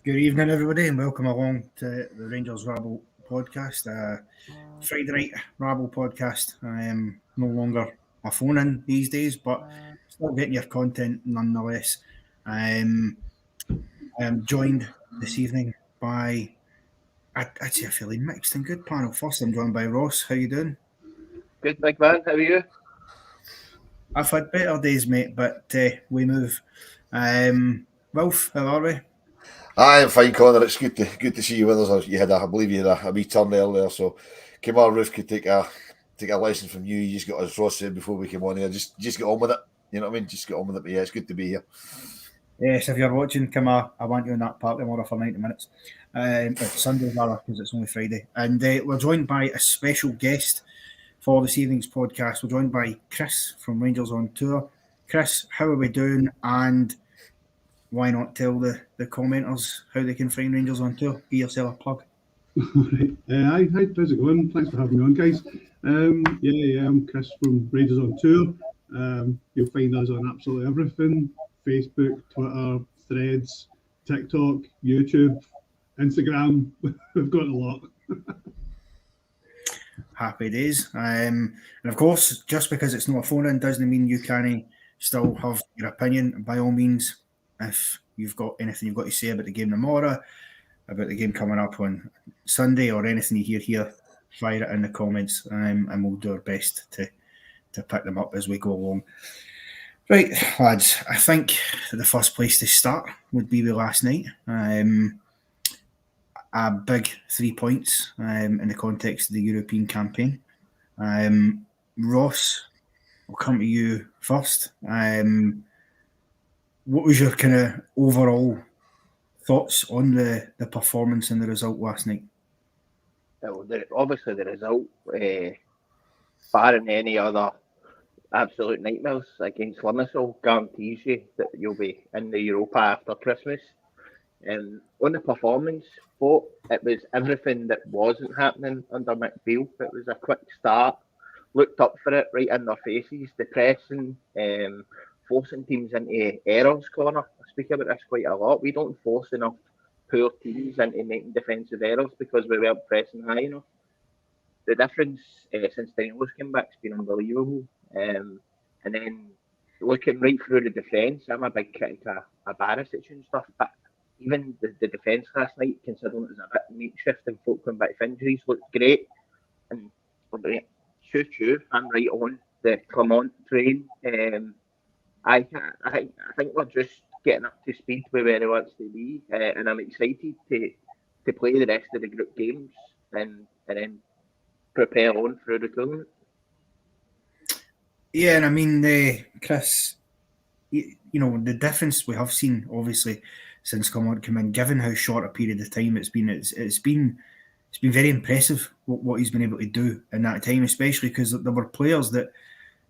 Good evening, everybody, and welcome along to the Rangers Rabble Podcast. Friday night Rabble Podcast. I am no longer a phone-in these days, but still getting your content nonetheless. I am joined this evening by, I'd say, a fairly mixed and good panel. First, I'm joined by Ross. How you doing? Good, big man. How are you? I've had better days, mate, but we move. Wolf, how are we? I'm fine, Connor. It's good to see you with us. I believe you had a wee turn earlier, so came on roof could take a lesson from you. You just got, as Ross said before we came on here, just get on with it. You know what I mean? Just get on with it. But yeah, it's good to be here. Yes, if you're watching, come on. I want you in that part tomorrow for 90 minutes. Sunday, rather, because it's only Friday. And we're joined by a special guest for this evening's podcast. We're joined by Chris from Rangers on Tour. Chris, how are we doing? And why not tell the commenters how they can find Rangers on Tour? Give yourself a plug. Right. Hi, how's it going? Thanks for having me on, guys. I'm Chris from Rangers on Tour. You'll find us on absolutely everything: Facebook, Twitter, Threads, TikTok, YouTube, Instagram. We've got a lot. Happy days. And of course, just because it's not a phone-in doesn't mean you can't still have your opinion. By all means, if you've got anything you've got to say about the game tomorrow, about the game coming up on Sunday, or anything you hear here, fire it in the comments, and we'll do our best to pick them up as we go along. Right, lads, I think the first place to start would be with last night. A big 3 points in the context of the European campaign. Ross, I'll come to you first. What was your kind of overall thoughts on the performance and the result last night? Well, obviously the result, barring any other absolute nightmares against Livingston, guarantees you that you'll be in the Europa after Christmas. On the performance, it was everything that wasn't happening under McBeal. It was a quick start, looked up for it right in their faces, the pressing, forcing teams into errors corner. I speak about this quite a lot. We don't force enough poor teams into making defensive errors because we weren't pressing high enough. The difference since Daniels came back has been unbelievable. And then looking right through the defence, I'm a big critic of Barisic and stuff, but even the defence last night, considering it was a bit makeshift and folk coming back with injuries, looked great. And choo-choo, I'm right on the Clement train. I think we're just getting up to speed with where he wants to be, and I'm excited to play the rest of the group games and then prepare on through the tournament. Yeah, and I mean, Chris, you know, the difference we have seen, obviously, since Clement came in, given how short a period of time it's been very impressive what he's been able to do in that time, especially because there were players that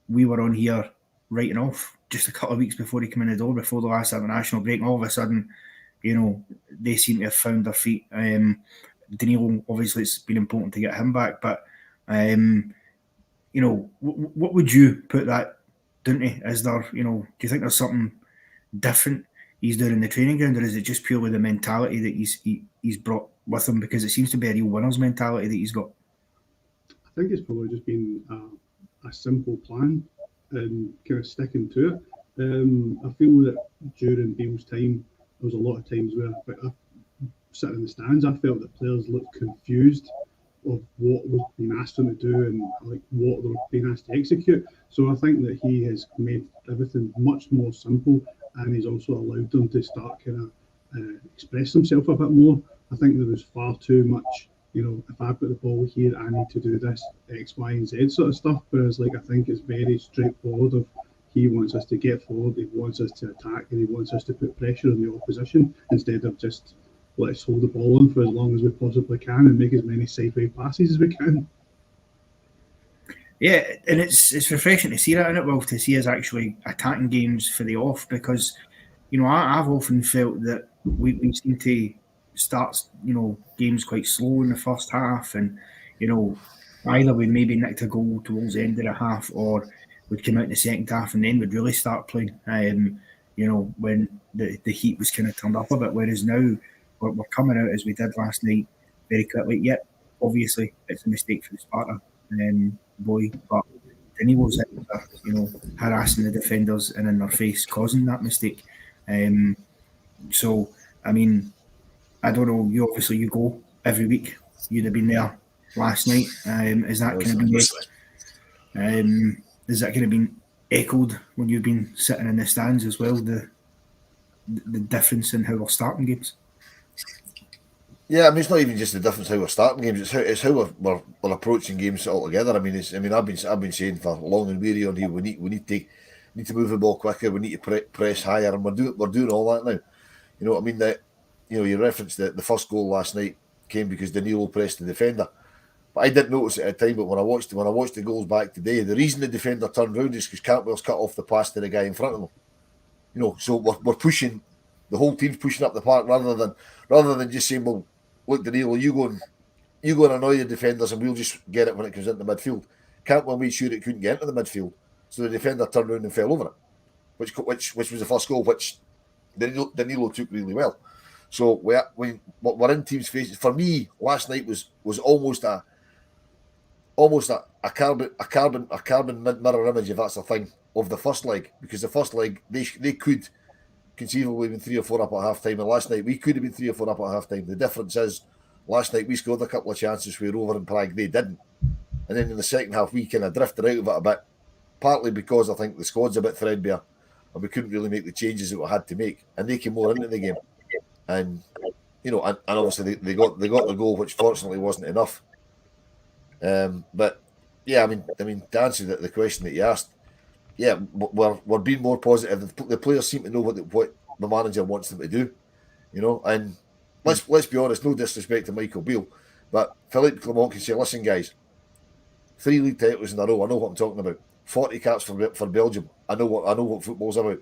we were on here writing off just a couple of weeks before he came in the door, before the last international break, and all of a sudden, you know, they seem to have found their feet. Danilo, obviously, it's been important to get him back, but you know, what would you put that down to? Is there, you know, do you think there's something different he's doing in the training ground, or is it just purely the mentality that he's brought with him? Because it seems to be a real winner's mentality that he's got. I think it's probably just been a simple plan and kind of sticking to it. I feel that during Beale's time, there was a lot of times where sitting in the stands, I felt that players looked confused of what was being asked them to do and like what they were being asked to execute. So I think that he has made everything much more simple, and he's also allowed them to start kind of express themselves a bit more. I think there was far too much, you know, if I've got the ball here, I need to do this X, Y, and Z sort of stuff. Whereas, like, I think it's very straightforward. Of he wants us to get forward, he wants us to attack, and he wants us to put pressure on the opposition instead of just let's hold the ball on for as long as we possibly can and make as many sideways passes as we can. Yeah, and it's refreshing to see that, isn't it, Will, to see us actually attacking games for the off, because, you know, I've often felt that we seem to start, you know, games quite slow in the first half, and, you know, either we maybe nicked a goal towards the end of the half, or we'd come out in the second half and then we'd really start playing, you know, when the heat was kind of turned up a bit, whereas now we're coming out as we did last night very quickly. Yep, obviously it's a mistake for the Sparta boy, but Danilo's harassing the defenders and in their face, causing that mistake. So, I mean, I don't know. You go every week. You'd have been there last night. Is that going to be? Is that going to be echoed when you've been sitting in the stands as well? The difference in how we're starting games. Yeah, I mean, it's not even just the difference how we're starting games. It's how we're approaching games altogether. I mean, I've been saying for long and weary on here, we need to move the ball quicker. We need to press higher, and we're doing all that now. You know what I mean? That you referenced the first goal last night came because Danilo pressed the defender. But I didn't notice it at the time. But when I watched the goals back today, the reason the defender turned round is because Cantwell's cut off the pass to the guy in front of him. You know, so we're pushing, the whole team's pushing up the park rather than just saying, well, look, Danilo, you go and annoy the defenders and we'll just get it when it comes into midfield. Cantwell made sure it couldn't get into the midfield, so the defender turned around and fell over it, which was the first goal, which Danilo took really well. So we're in teams' faces. For me, last night was almost a carbon mirror image, if that's a thing, of the first leg, because the first leg they could conceivably have been 3 or 4 up at half time, and last night we could have been 3 or 4 up at half time. The difference is last night we scored a couple of chances we were over in Prague, they didn't, and then in the second half we kind of drifted out of it a bit, partly because I think the squad's a bit threadbare and we couldn't really make the changes that we had to make, and they came more into the game, and and obviously they got the goal, which fortunately wasn't enough. But yeah, I mean to answer the question that you asked, yeah, we're being more positive. The players seem to know what the manager wants them to do, and let's be honest, no disrespect to Michael Beale, but Philippe Clement can say, listen guys, 3 league titles in a row, I know what I'm talking about. 40 caps for Belgium, I know what football's about.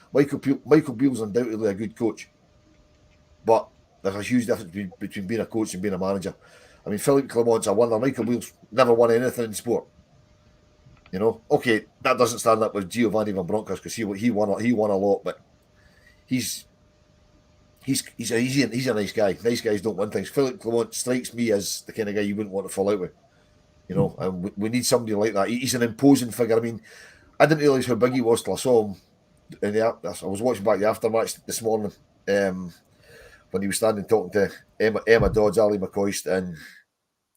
Michael Beale's undoubtedly a good coach, but there's a huge difference between being a coach and being a manager. I mean, Philippe Clement's a winner. Michael Beale's never won anything in sport. Okay, that doesn't stand up with Giovanni Van Bronckhorst because he won a lot, but he's a nice guy. Nice guys don't win things. Philippe Clement strikes me as the kind of guy you wouldn't want to fall out with. And we need somebody like that. He's an imposing figure. I mean, I didn't realise how big he was till I saw him. I was watching back the aftermatch this morning when he was standing talking to Emma Dodds, Ali McCoist, and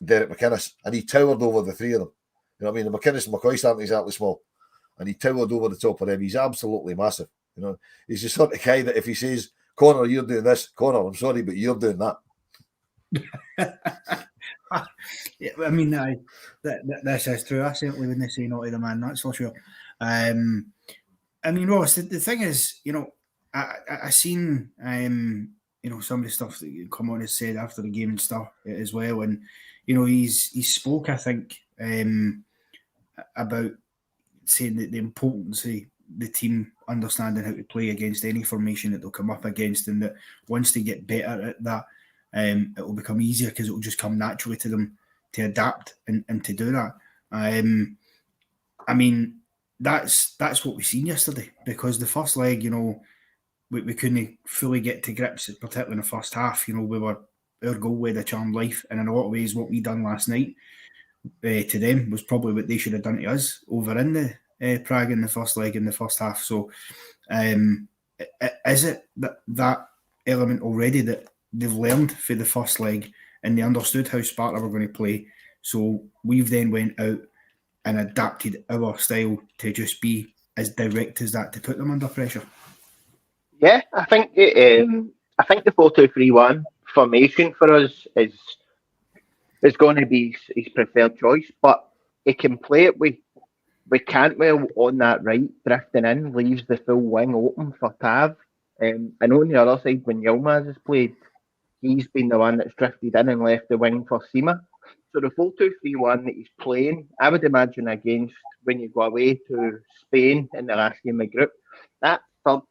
Derek McInnes, and he towered over the 3 of them. You know what I mean? The McInnes and McCoist aren't exactly small, and he towered over the top of them. He's absolutely massive. He's the sort of guy that if he says, Connor, you're doing this, Connor, I'm sorry, but you're doing that. Yeah, I mean, this is true. I certainly wouldn't say no to the man, that's for sure. I mean, Ross, the thing is, I seen, some of the stuff that you come on and said after the game and stuff as well, and he spoke, I think, about saying that the importance of the team understanding how to play against any formation that they'll come up against, and that once they get better at that, it will become easier because it will just come naturally to them to adapt and to do that. I mean, that's what we seen yesterday, because the first leg, we couldn't fully get to grips, particularly in the first half. Our goal led a charmed life, and in a lot of ways, what we done last night to them was probably what they should have done to us over in the Prague in the first leg in the first half. So, is it that element already that they've learned for the first leg and they understood how Sparta were going to play? So we've then went out and adapted our style to just be as direct as that to put them under pressure. Yeah, I think the 4-2-3-1 formation for us is going to be his preferred choice, but he can play it with Cantwell on that right, drifting in, leaves the full wing open for Tav. And on the other side, when Yilmaz has played, he's been the one that's drifted in and left the wing for Sima. So the 4-2-3-1 that he's playing, I would imagine against when you go away to Spain in the last game of group, that third,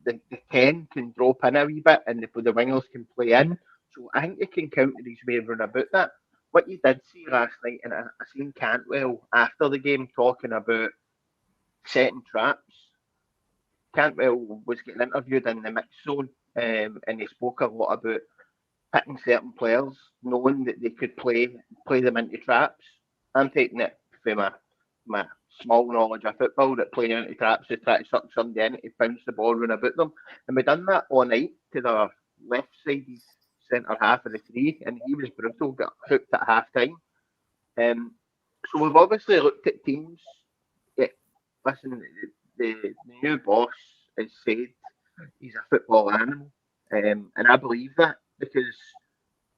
the 10 can drop in a wee bit and the wingers can play in. So I think they can counter his way around about that. What you did see last night, and I seen Cantwell after the game talking about setting traps. Cantwell was getting interviewed in the mixed zone and they spoke a lot about picking certain players, knowing that they could play them into traps. I'm taking it from my small knowledge of football that playing into traps is trying to suck somebody in to bounce the ball around about them. And we done that all night to the left side centre half of the three, and he was brutal, got hooked at half time. So we've obviously looked at teams. Yeah, listen, the new boss has said he's a football animal, and I believe that because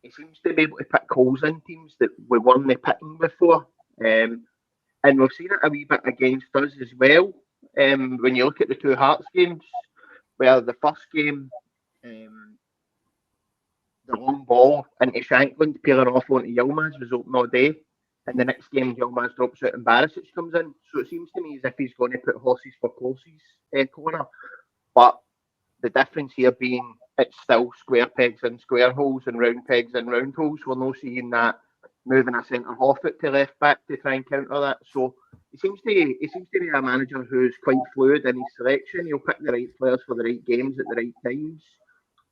he seems to be able to pick holes in teams that we weren't picking before. And we've seen it a wee bit against us as well. When you look at the two Hearts games, where the first game, the long ball into Shankland, peeling off onto Yilmaz was open all day. And the next game, Yilmaz drops out and Barisic comes in. So it seems to me as if he's going to put horses for courses corner. But the difference here being it's still square pegs and square holes and round pegs and round holes. We're not seeing that moving a centre half out to left back to try and counter that. So he seems to be a manager who's quite fluid in his selection. He'll pick the right players for the right games at the right times.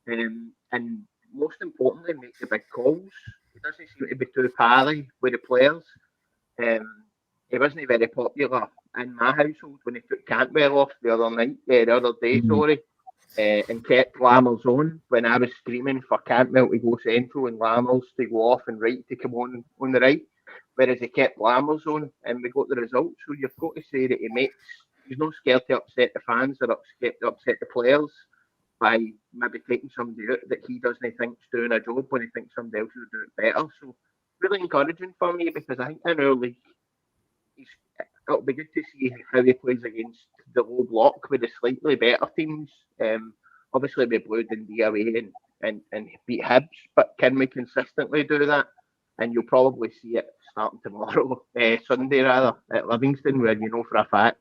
And most importantly, make the big calls. He doesn't seem to be too pally with the players. He wasn't very popular in my household when he took Cantwell off the other day, and kept Lammers on when I was screaming for Cantwell to go central and Lammers to go off and Wright to come on the right, whereas he kept Lammers on and we got the results. So you've got to say that he's not scared to upset the fans or scared to upset the players by maybe taking somebody out that he doesn't think is doing a job when he thinks somebody else will do it better. So really encouraging for me because I think in our league it'll be good to see how he plays against the low block with the slightly better teams. Obviously we blew Dundee away and beat Hibs, but can we consistently do that? And you'll probably see it starting tomorrow, Sunday rather, at Livingston, where you know for a fact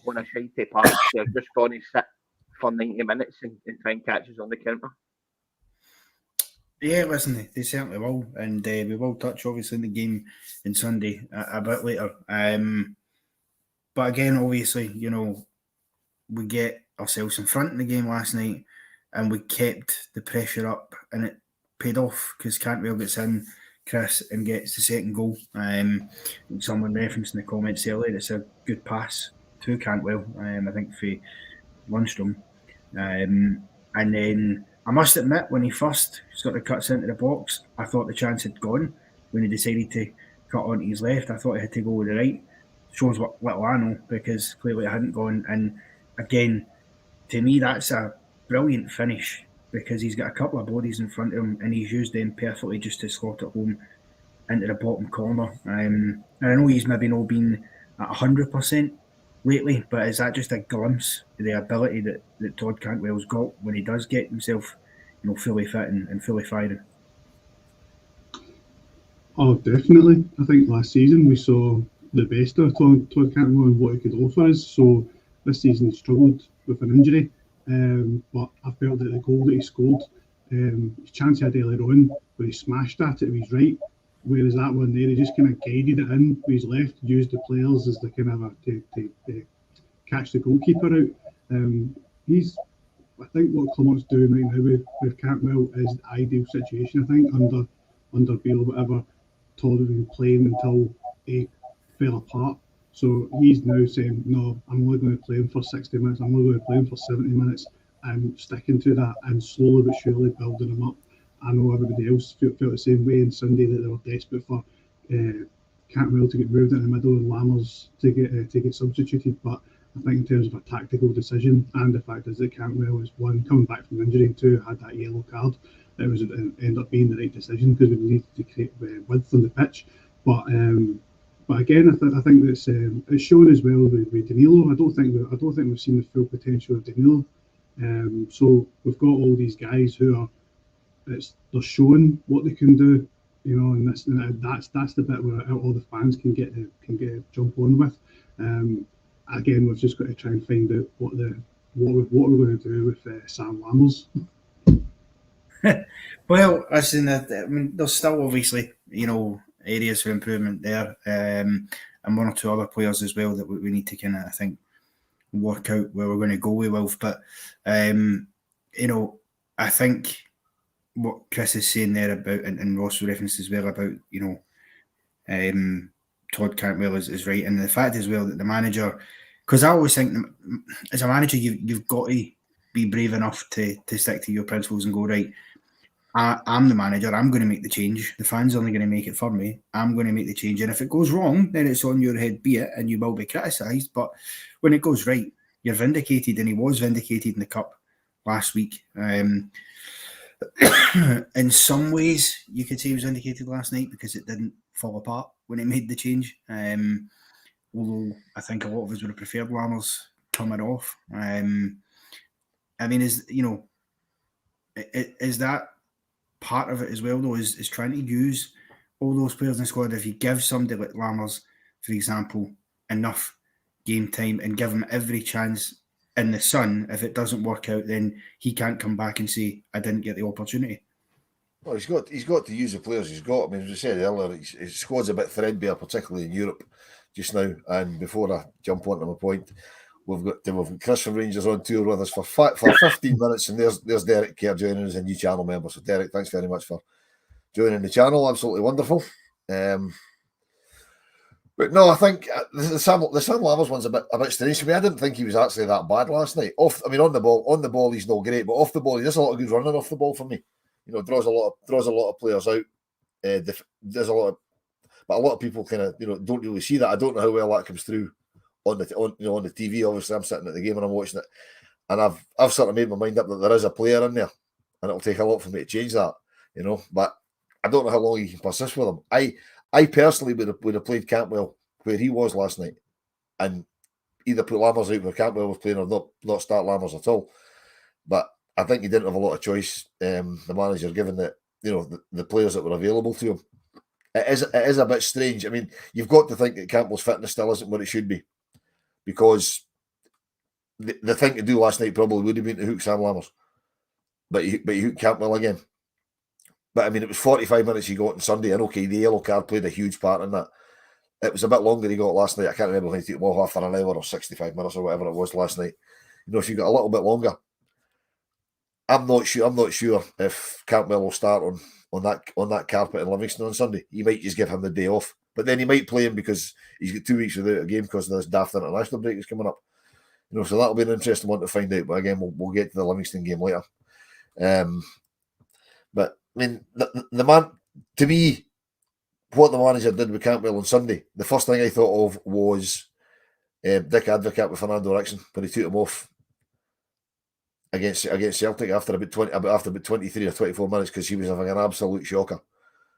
on a shitey park they're just going to sit for 90 minutes and try and catch us on the counter. Yeah, listen, they certainly will, and we will touch obviously on the game on Sunday a bit later. But again, obviously, you know, we get ourselves in front in the game last night, and we kept the pressure up, and it paid off because Cantwell gets in, Chris, and gets the second goal. Someone referenced in the comments earlier, it's a good pass to Cantwell. I think for Lundstrom, and then. I must admit, when he first sort of cuts into the box, I thought the chance had gone. When he decided to cut onto his left, I thought he had to go with the right. Shows what little I know, because clearly it hadn't gone. And again, to me, that's a brilliant finish because he's got a couple of bodies in front of him and he's used them perfectly just to slot it home into the bottom corner. And I know he's maybe not been at 100% lately, but is that just a glimpse of the ability that Todd Cantwell's got when he does get himself, you know, fully fit and fully firing? Oh, definitely. I think last season we saw the best of Todd Cantwell and what he could offer us. So this season he struggled with an injury, but I felt that the goal that he scored, his chance he had earlier on where he smashed at it with his right, whereas that one there, he just kind of guided it in with his left, used the players as the kind of to catch the goalkeeper out. I think what Clement's doing right now with Cantwell is the ideal situation. I think under Beale, whatever, Todd had been playing until he fell apart. So he's now saying, no, I'm only going to play him for 60 minutes, I'm only going to play him for 70 minutes, and sticking to that and slowly but surely building him up. I know everybody else felt the same way on Sunday, that they were desperate for Cantwell to get moved in the middle and Lammers to get substituted. But I think in terms of a tactical decision, and the fact is that Cantwell was one coming back from injury and two had that yellow card, it ended up being the right decision because we needed to create width on the pitch. But again, I think that's it's shown as well with Danilo. I don't think we've seen the full potential of Danilo. So we've got all these guys who are. They're showing what they can do, you know, and that's the bit where all the fans can get jump on with. Again, we've just got to try and find out what we're going to do with Sam Lammers. Well, listen, I mean, there's still obviously, you know, areas for improvement there, and one or two other players as well that we need to kind of, I think, work out where we're going to go with Wolf. But you know, I think what Chris is saying there about, and Ross referenced as well about, Todd Cantwell is right, and the fact as well that the manager, because I always think as a manager you've got to be brave enough to stick to your principles and go, right, I'm the manager, I'm going to make the change. The fans are only going to make it for me. I'm going to make the change. And if it goes wrong, then it's on your head, be it, and you will be criticised. But when it goes right, you're vindicated, and he was vindicated in the Cup last week. In some ways, you could say he was vindicated last night because it didn't fall apart when he made the change. Although I think a lot of us would have preferred Lammers coming off. I mean, is that part of it as well, though, is trying to use all those players in the squad. If you give somebody like Lammers, for example, enough game time and give him every chance in the sun, if it doesn't work out, then he can't come back and say, I didn't get the opportunity. Well, he's got to use the players he's got. I mean, as I said earlier, his squad's a bit threadbare, particularly in Europe just now. And before I jump onto my point, we've got Chris from Rangers on tour with us for 15 minutes, and there's Derek Kerr joining us, a new channel member. So Derek, thanks very much for joining the channel. Absolutely wonderful. But no, I think the Sam Lammers one's a bit strange to me. I didn't think he was actually that bad last night. On the ball he's not great, but off the ball he does a lot of good running off the ball for me. Draws a lot of players out. There's a lot of people kind of don't really see that. I don't know how well that comes through on the TV. Obviously, I'm sitting at the game and I'm watching it, and I've sort of made my mind up that there is a player in there, and it'll take a lot for me to change that. But I don't know how long he can persist with him. I personally would have played Cantwell where he was last night, and either put Lammers out where Cantwell was playing or not start Lammers at all. But I think he didn't have a lot of choice, the manager, given that the players that were available to him. It is a bit strange. I mean, you've got to think that Campbell's fitness still isn't what it should be, because the thing to do last night probably would have been to hook Sam Lammers, but he hooked Campbell again. But I mean, it was 45 minutes he got on Sunday, and okay, the yellow card played a huge part in that. It was a bit longer he got last night. I can't remember if he took half an hour or 65 minutes or whatever it was last night. So you got a little bit longer. I'm not sure if Cantwell will start on that carpet in Livingston on Sunday. He might just give him the day off, but then he might play him because he's got 2 weeks without a game because of this daft international break that's coming up. So that'll be an interesting one to find out. But again, we'll get to the Livingston game later. But I mean, the man, to me, what the manager did with Cantwell on Sunday, the first thing I thought of was Dick Advocaat with Fernando Eriksson when he took him off against Celtic after about 23 or 24 minutes because he was having an absolute shocker,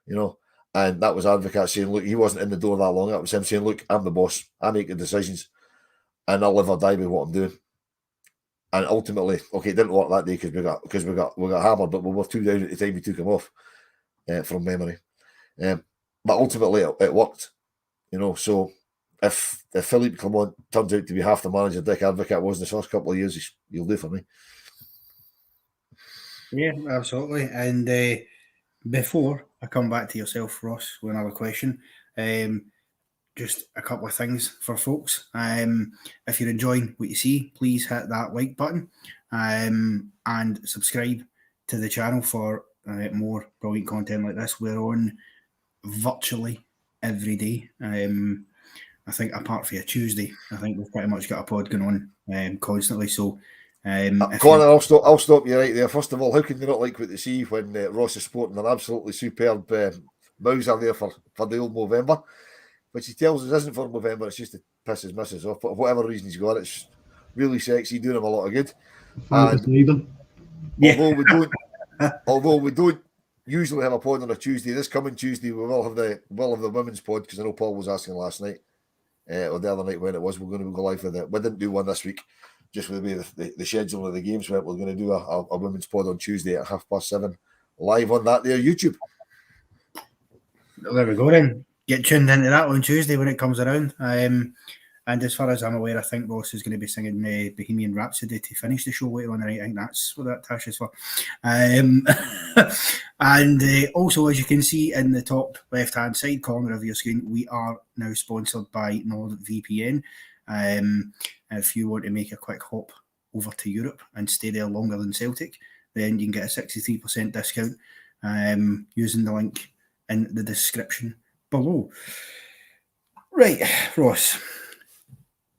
and that was Advocaat saying, look, he wasn't in the door that long. That was him saying, look, I'm the boss, I make the decisions, and I'll live or die by what I'm doing. And ultimately, okay, it didn't work that day because we got hammered, but we were 2 down at the time we took him off, from memory. But ultimately, it worked, So if Philippe Clement turns out to be half the manager Dick Advocaat was in the first couple of years, he'll do for me. Yeah, absolutely. And before I come back to yourself, Ross, with another question, just a couple of things for folks. If you're enjoying what you see, please hit that like button and subscribe to the channel for more brilliant content like this. We're on virtually every day. I think apart from a Tuesday, I think we've pretty much got a pod going on constantly. So, Connor, I'll stop you right there. First of all, how can you not like what they see when Ross is sporting an absolutely superb Mauser there for the old Movember, which he tells us isn't for Movember, it's just to piss his missus off. But for whatever reason he's got, it's really sexy, doing him a lot of good. Although we don't usually have a pod on a Tuesday, this coming Tuesday we will have the women's pod, because I know Paul was asking last night or the other night when it was. We're going to go live with it. We didn't do one this week, just with the way the schedule of the games went. We're going to do a women's pod on Tuesday at 7:30 live on that there YouTube. There we go then. Get tuned into that on Tuesday when it comes around. And as far as I'm aware, I think Ross is going to be singing Bohemian Rhapsody to finish the show later on tonight. I think that's what that tash is for. And also, as you can see in the top left-hand side corner of your screen, we are now sponsored by NordVPN. If you want to make a quick hop over to Europe and stay there longer than Celtic, then you can get a 63% discount using the link in the description below. Right, Ross.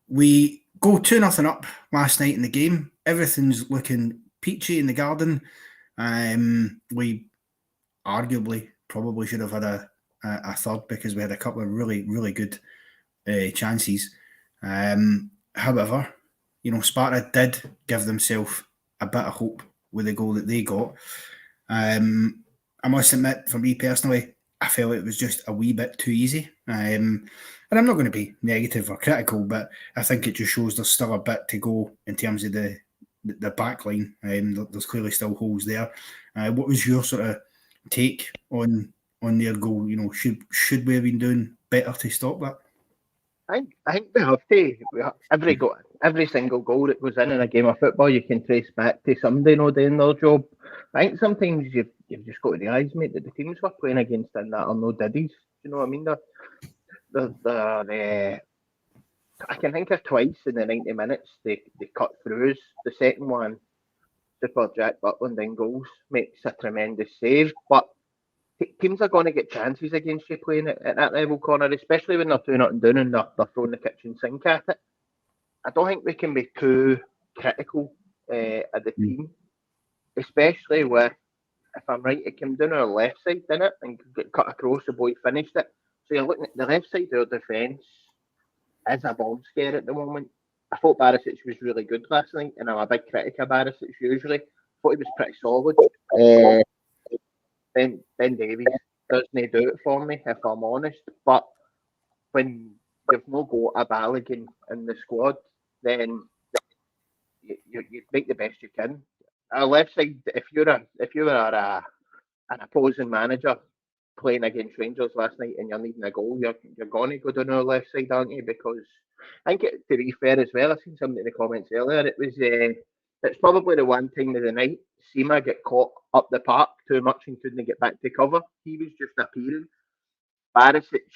We go 2-0 up last night in the game. Everything's looking peachy in the garden. We arguably probably should have had a third because we had a couple of really, really good chances. However, Sparta did give themselves a bit of hope with the goal that they got. I must admit, for me personally, I felt it was just a wee bit too easy. And I'm not going to be negative or critical, but I think it just shows there's still a bit to go in terms of the back line. There's clearly still holes there. What was your sort of take on their goal? Should we have been doing better to stop that? I think we have to. Every single goal that goes in a game of football, you can trace back to somebody not doing their job. I think sometimes you've just got to realise, mate, that the teams we're playing against in that are no diddies. You know what I mean? I can think of twice in the 90 minutes they cut through us. The second one, Super Jack Butland in goals, makes a tremendous save. But teams are going to get chances against you playing at that level, Connor, especially when they're 2-0 down and they're throwing the kitchen sink at it. I don't think we can be too critical of the team, especially with, if I'm right, it came down our left side, didn't it? And got cut across, the boy finished it. So you're looking at the left side of our defence is a bomb scare at the moment. I thought Barisic was really good last night, and I'm a big critic of Barisic usually. Thought he was pretty solid. Ben Davies doesn't do it for me, if I'm honest. But when you've not got a Balogun in the squad, then you make the best you can. Our left side, if you were an opposing manager playing against Rangers last night and you're needing a goal, you're going to go down our left side, aren't you? Because I think, to be fair as well, I've seen somebody in the comments earlier, it's probably the one time of the night Seema got caught up the park too much and couldn't get back to cover. He was just appearing. Barisic,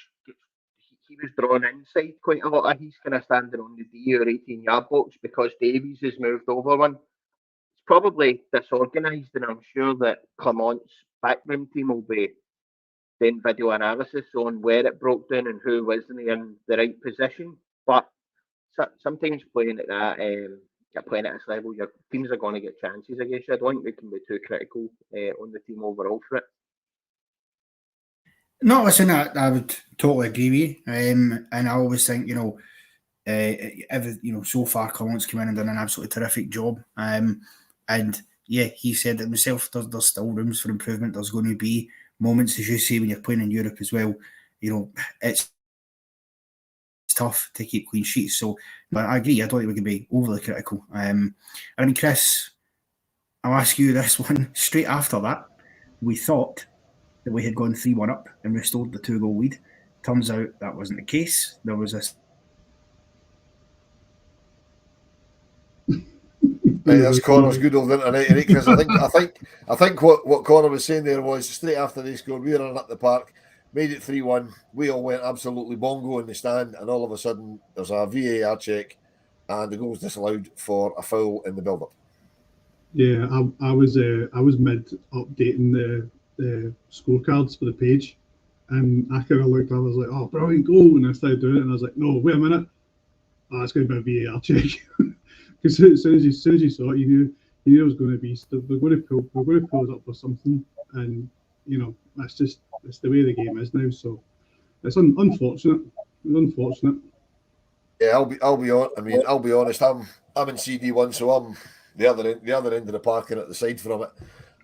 he was drawn inside quite a lot. He's kind of standing on the D or 18-yard box because Davies has moved over one. It's probably disorganised, and I'm sure that Clement's backroom team will be doing video analysis on where it broke down and who wasn't in the right position. But sometimes playing at that, playing at this level, your teams are going to get chances against you. I don't think we can be too critical on the team overall for it. No, listen, I would totally agree with you. And I always think, so far Clement's come in and done an absolutely terrific job. And yeah, he said it himself, there's still rooms for improvement. There's going to be moments, as you say, when you're playing in Europe as well. It's tough to keep clean sheets. So, but I agree. I don't think we can be overly critical. Chris, I'll ask you this one. Straight after that, we thought that we had gone 3-1 up and restored the 2-goal lead. Turns out that wasn't the case. There was a that's Connor's good old internet, because I think what Connor was saying there was straight after they scored, we were up the park, made it 3-1. We all went absolutely bongo in the stand, and all of a sudden there's a VAR check, and the goal's disallowed for a foul in the build-up. Yeah, I was mid updating the scorecards for the page, and I kind of looked up. I was like, "Oh, brilliant goal!" And I started doing it, and I was like, "No, wait a minute, it's going to be a VAR check." Because as soon as you saw it, you knew it was going to be. We're going to pull it up for something, and it's the way the game is now. So it's unfortunate. It's unfortunate. Yeah, I'll be honest. I'm in CD1, so I'm the other end of the park and at the side from it,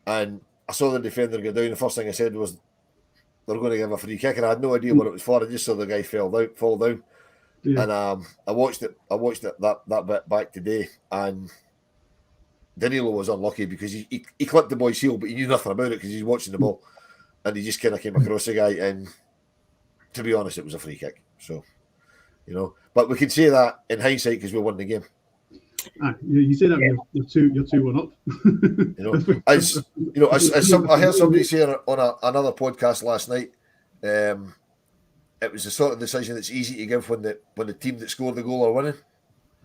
and I saw the defender go down. The first thing I said was they're going to give a free kick, and I had no idea what it was for. I just saw the guy fall down. Yeah. And I watched it that bit back today, and Danilo was unlucky because he clipped the boy's heel, but he knew nothing about it because he's watching the ball, and he just kind of came across the guy. And to be honest, it was a free kick. So, but we can say that in hindsight because we won the game. You say that you're 2-1 up. I heard somebody say on another podcast last night. It was the sort of decision that's easy to give when the team that scored the goal are winning.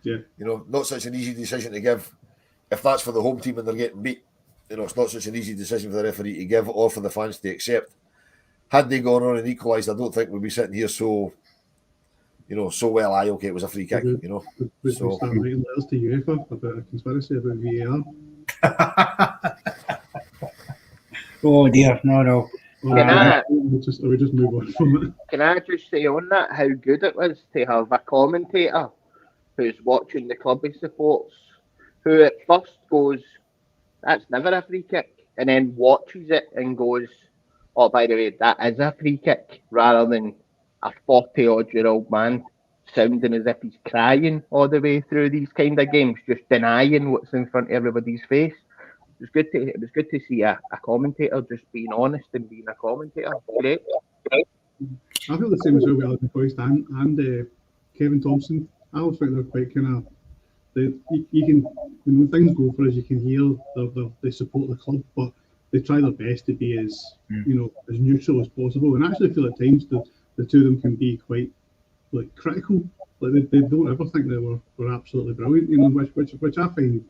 Yeah. Not such an easy decision to give if that's for the home team and they're getting beat. it's not such an easy decision for the referee to give or for the fans to accept. Had they gone on and equalised, I don't think we'd be sitting here so well. Okay, it was a free kick. Would we start writing letters to UEFA about a conspiracy about VAR? Oh dear, no. We just move on from it. Can I just say on that how good it was to have a commentator who's watching the club he supports, who at first goes, "That's never a free kick," and then watches it and goes, "Oh, by the way, that is a free kick," rather than a 40-odd-year-old man sounding as if he's crying all the way through these kind of games, just denying what's in front of everybody's face. It was good to see a commentator just being honest and being a commentator. Great. I feel the same as well with Alan McCausland and Kevin Thompson. I always think they're quite kind of. You can, when things go for us, you can hear they support the club, but they try their best to be as as neutral as possible. And I actually feel at times the two of them can be quite critical. Like they don't ever think they were absolutely brilliant, which I find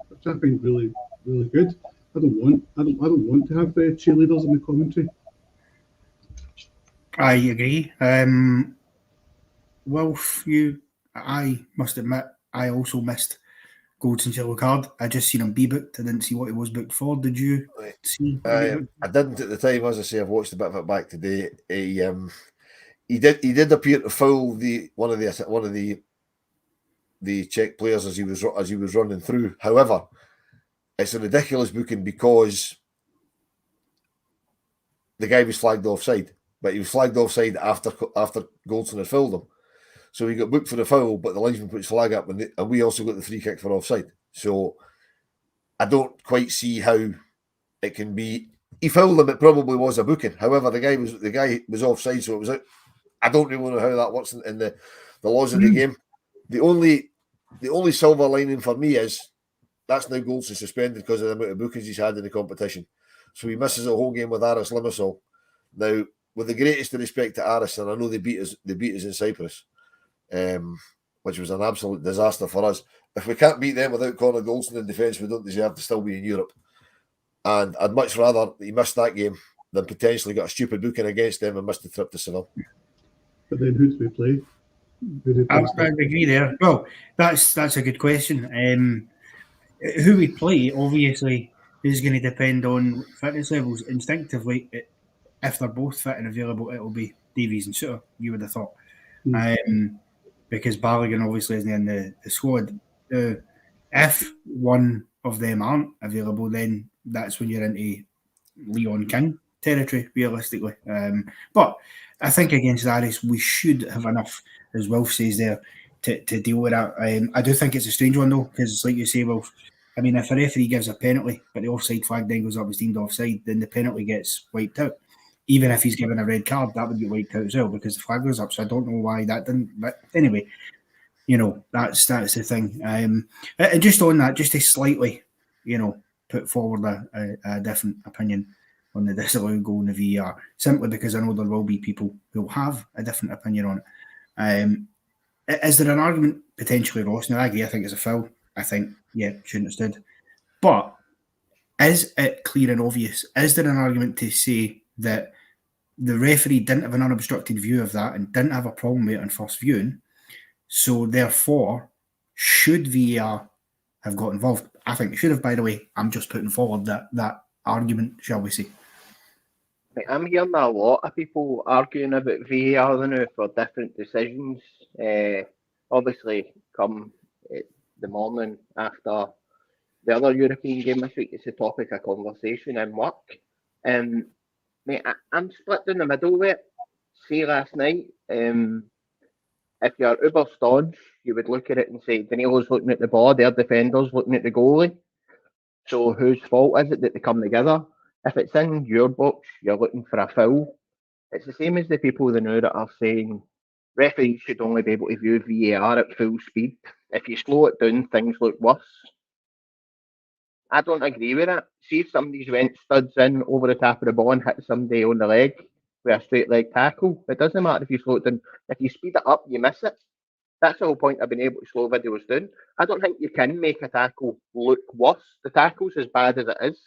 really really good. I don't want to have cheerleaders in the commentary. I agree. Wilf, I must admit, I also missed Goldson's yellow card. I just seen him be booked. I didn't see what he was booked for. Did you see? I didn't at the time. As I say, I've watched a bit of it back today. He did appear to foul one of the Czech players as he was running through. However, it's a ridiculous booking because the guy was flagged offside, but he was flagged offside after Goldson had fouled him. So he got booked for the foul, but the linesman put his flag up, and we also got the free kick for offside. So I don't quite see how it can be. He fouled him; it probably was a booking. However, the guy was offside, so it was out. I don't really know how that works in the laws of the game. The only silver lining for me is that's now Goldson suspended because of the amount of bookings he's had in the competition. So he misses a whole game with Aris Limassol. Now, with the greatest of respect to Aris, and I know they beat us in Cyprus, which was an absolute disaster for us. If we can't beat them without Connor Goldson in defence, we don't deserve to still be in Europe. And I'd much rather he missed that game than potentially got a stupid booking against them and missed the trip to Seville. But then who do we play? I agree there. Well, that's a good question. Who we play, obviously, is going to depend on fitness levels. Instinctively, if they're both fit and available, it'll be Davies and Suter, you would have thought. Because Balogun obviously isn't in the squad. If one of them aren't available, then that's when you're into Leon King territory, realistically. But I think against Aris, we should have enough, as Wilf says there, to deal with that. I do think it's a strange one, though, because like you say, Wilf, I mean, if a referee gives a penalty, but the offside flag then goes up as deemed offside, then the penalty gets wiped out. Even if he's given a red card, that would get wiped out as well because the flag goes up. So I don't know why that didn't. But anyway, that's the thing. And just on that, just to slightly, put forward a different opinion on the disallowed goal in the VAR, simply because I know there will be people who will have a different opinion on it. Is there an argument potentially, Ross? Now, I agree. I think it's a foul. I think, shouldn't have stood. But is it clear and obvious? Is there an argument to say that the referee didn't have an unobstructed view of that and didn't have a problem with it on first viewing? So therefore, should VAR have got involved? I think it should have, by the way. I'm just putting forward that argument, shall we say. I'm hearing a lot of people arguing about VAR now for different decisions. Obviously, come the morning after the other European game this week, it's a topic of conversation in work. Mate, I'm split in the middle with it. See, last night, if you're uber staunch, you would look at it and say, Danilo's looking at the ball, their defender's looking at the goalie. So whose fault is it that they come together? If it's in your box, you're looking for a foul. It's the same as the people now that are saying referees should only be able to view VAR at full speed. If you slow it down, things look worse. I don't agree with that. See if somebody's went studs in over the top of the ball and hit somebody on the leg with a straight leg tackle. It doesn't matter if you slow it down. If you speed it up, you miss it. That's the whole point of being able to slow videos down. I don't think you can make a tackle look worse. The tackle's as bad as it is.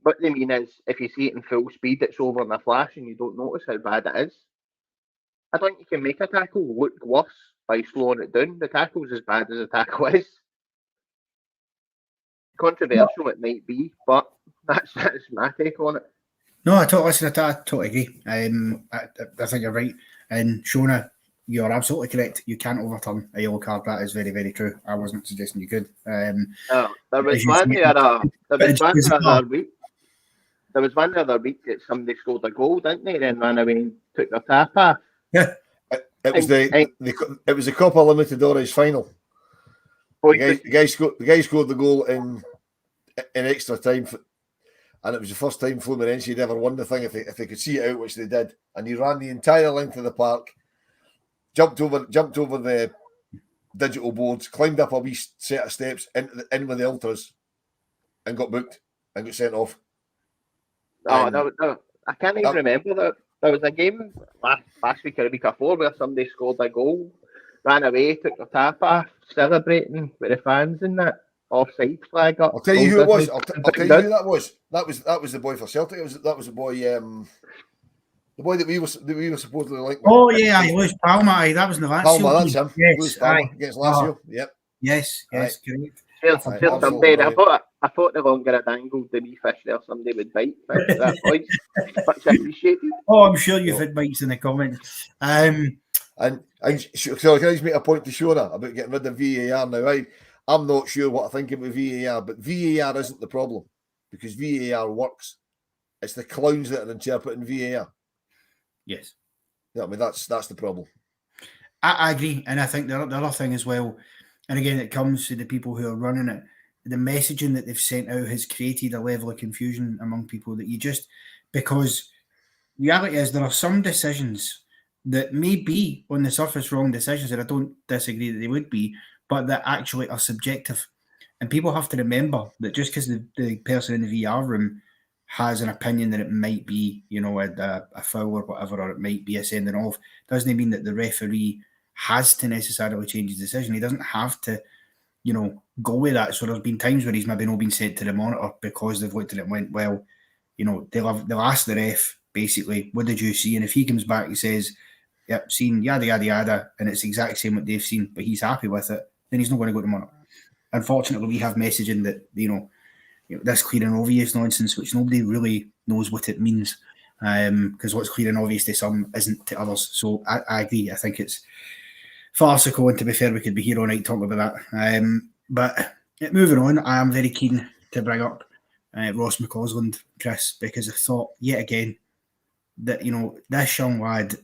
what they mean is, if you see it in full speed, it's over in a flash and you don't notice how bad it is. I think you can make a tackle look worse by slowing it down. The tackle's as bad as the tackle is. Controversial it might be, but that's my take on it. No, I totally agree. I think you're right. And Shona, you're absolutely correct. You can't overturn a yellow card. That is very, very true. I wasn't suggesting you could. No, there was one the other week. There was one the other week that somebody scored a goal, didn't they? Then ran away and took their tap off. Yeah. It was the Copa Libertadores final. The guy scored the goal in extra time, and it was the first time Fluminense had ever won the thing. If they could see it out, which they did, and he ran the entire length of the park, jumped over the digital boards, climbed up a wee set of steps in with the ultras, and got booked and got sent off. No, I can't even remember that. There was a game last week or the week before where somebody scored a goal, ran away, took their tap off, celebrating with the fans and that, offside flag up. I'll tell you who it was. I'll tell you who that was. That was the boy for Celtic. That was the boy. The boy that we were supposedly linked with. Oh yeah, he was Palma. That was the last. Palma, that's him. Yes, Palma against Lazio. Yep. Yes, correct. I thought the longer I dangled the wee fish there, somebody would bite. That voice, much appreciated. Oh, I'm sure you've had bites in the comments. And so can I just make a point to Shona about getting rid of VAR now? I'm not sure what I think about VAR, but VAR isn't the problem because VAR works. It's the clowns that are interpreting VAR. Yes. Yeah, I mean that's the problem. I agree, and I think the other thing as well, and again, it comes to the people who are running it. The messaging that they've sent out has created a level of confusion among people that you just, because reality is there are some decisions that may be on the surface wrong decisions, and I don't disagree that they would be, but that actually are subjective. And people have to remember that just because the person in the VR room has an opinion that it might be, a foul or whatever, or it might be a sending off, doesn't mean that the referee has to necessarily change his decision. He doesn't have to, go with that. So there's been times where he's maybe not been sent to the monitor because they've looked at it and went, well, they'll ask the ref, basically, what did you see? And if he comes back and says, yep, seen yada, yada, yada, and it's the exact same what they've seen, but he's happy with it, then he's not going to go to the monitor. Unfortunately, we have messaging that, this clear and obvious nonsense, which nobody really knows what it means, because what's clear and obvious to some isn't to others. So I agree. I think it's farcical, and to be fair, we could be here all night talking about that. But moving on, I am very keen to bring up Ross McCausland, Chris, because I thought yet again that this young lad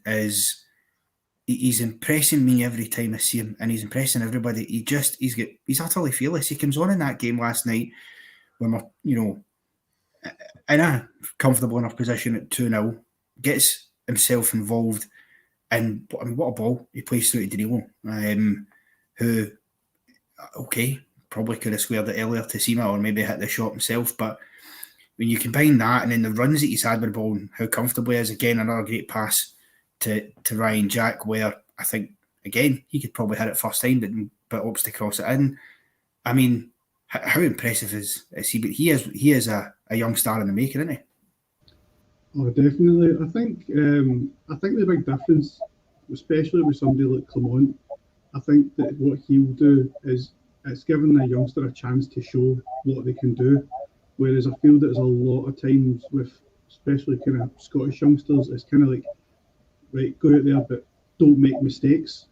he's impressing me every time I see him, and he's impressing everybody. He's utterly fearless. He comes on in that game last night when we're in a comfortable enough position at 2-0, gets himself involved, and I mean, what a ball he plays through to Danilo, who, okay, probably could have squared it earlier to Sima or maybe hit the shot himself, but when you combine that and then the runs that he's had with the ball and how comfortable he is, again, another great pass to Ryan Jack, where I think, again, he could probably hit it first time, but opts to cross it in. I mean, how impressive is he? But he is a young star in the making, isn't he? Oh, definitely. I think the big difference, especially with somebody like Clement, I think that what he'll do is it's giving a youngster a chance to show what they can do. Whereas I feel that there's a lot of times with, especially kind of Scottish youngsters, it's kind of like, right, go out there, but don't make mistakes.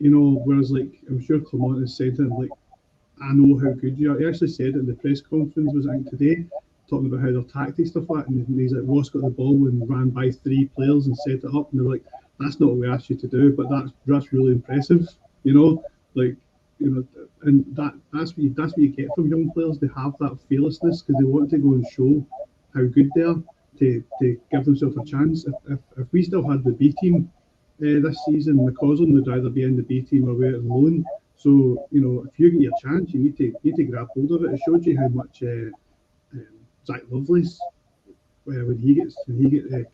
Whereas like I'm sure Clement has said to him, like, I know how good you are. He actually said it in the press conference, was it today, talking about how their tactics stuff like, and he's like, Ross got the ball and ran by 3 players and set it up, and they're like, that's not what we asked you to do, but that's really impressive, and that's what you get from young players. They have that fearlessness because they want to go and show how good they are to give themselves a chance. If we still had the B team this season, McCausland would either be in the B team or we're at loan. So if you get your chance, you need to grab hold of it. It showed you how much Zach Lovelace, when he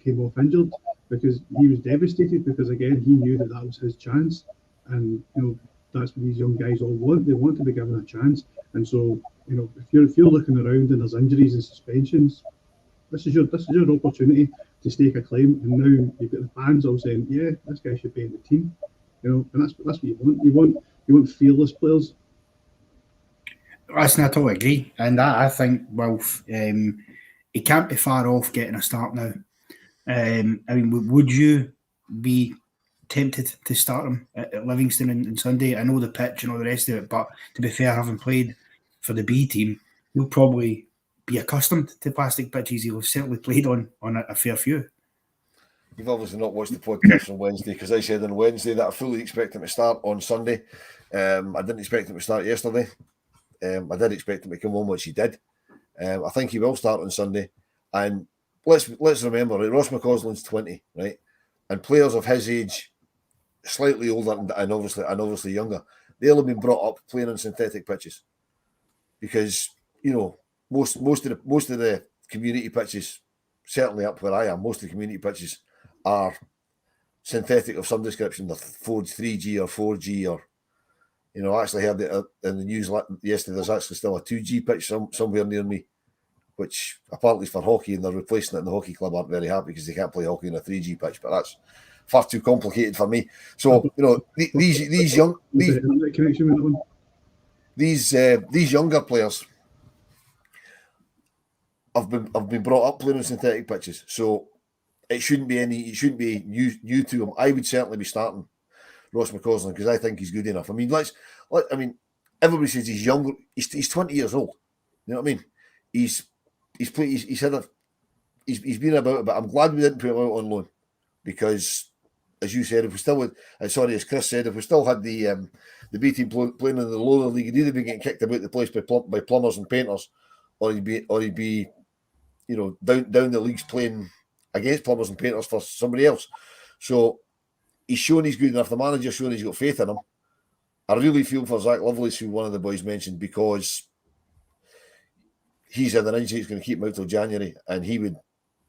came off injured, because he was devastated because again he knew that was his chance, and that's what these young guys all want. They want to be given a chance. And so, if you're looking around and there's injuries and suspensions, this is your opportunity to stake a claim. And now you've got the fans all saying, yeah, this guy should be in the team. And that's what you want. You want fearless players. I totally agree. And I think Wilf, he can't be far off getting a start now. Would you be tempted to start him at Livingston on Sunday? I know the pitch and all the rest of it, but to be fair, having played for the B team, he'll probably be accustomed to plastic pitches. He'll have certainly played on a fair few. You've obviously not watched the podcast on Wednesday, because I said on Wednesday that I fully expect him to start on Sunday. I didn't expect him to start yesterday. I did expect him to come on, which he did. I think he will start on Sunday. And let's remember, right, Ross McCausland's 20, right? And players of his age, slightly older and obviously younger, they'll have been brought up playing on synthetic pitches, because most of the community pitches, certainly up where I am, most of the community pitches are synthetic of some description. They're 3G or 4G, or I actually heard it in the news yesterday. There's actually still a 2G pitch somewhere near me, which apparently is for hockey, and they're replacing it, and the hockey club aren't very happy because they can't play hockey on a 3G pitch. But that's far too complicated for me. So these younger players have been brought up playing on synthetic pitches, so it shouldn't be new to them. I would certainly be starting Ross McCausland because I think he's good enough. Everybody says he's younger. He's 20 years old. You know what I mean? He's been about it, but I'm glad we didn't put him out on loan, because, as you said, as Chris said, if we still had the B team playing in the lower league, he'd either be getting kicked about the place by plumbers and painters, or he'd be down the leagues playing against plumbers and painters for somebody else. So he's shown he's good enough. The manager's shown he's got faith in him. I really feel for Zach Lovelace, who one of the boys mentioned, because he's had an injury that's going to keep him out till January, and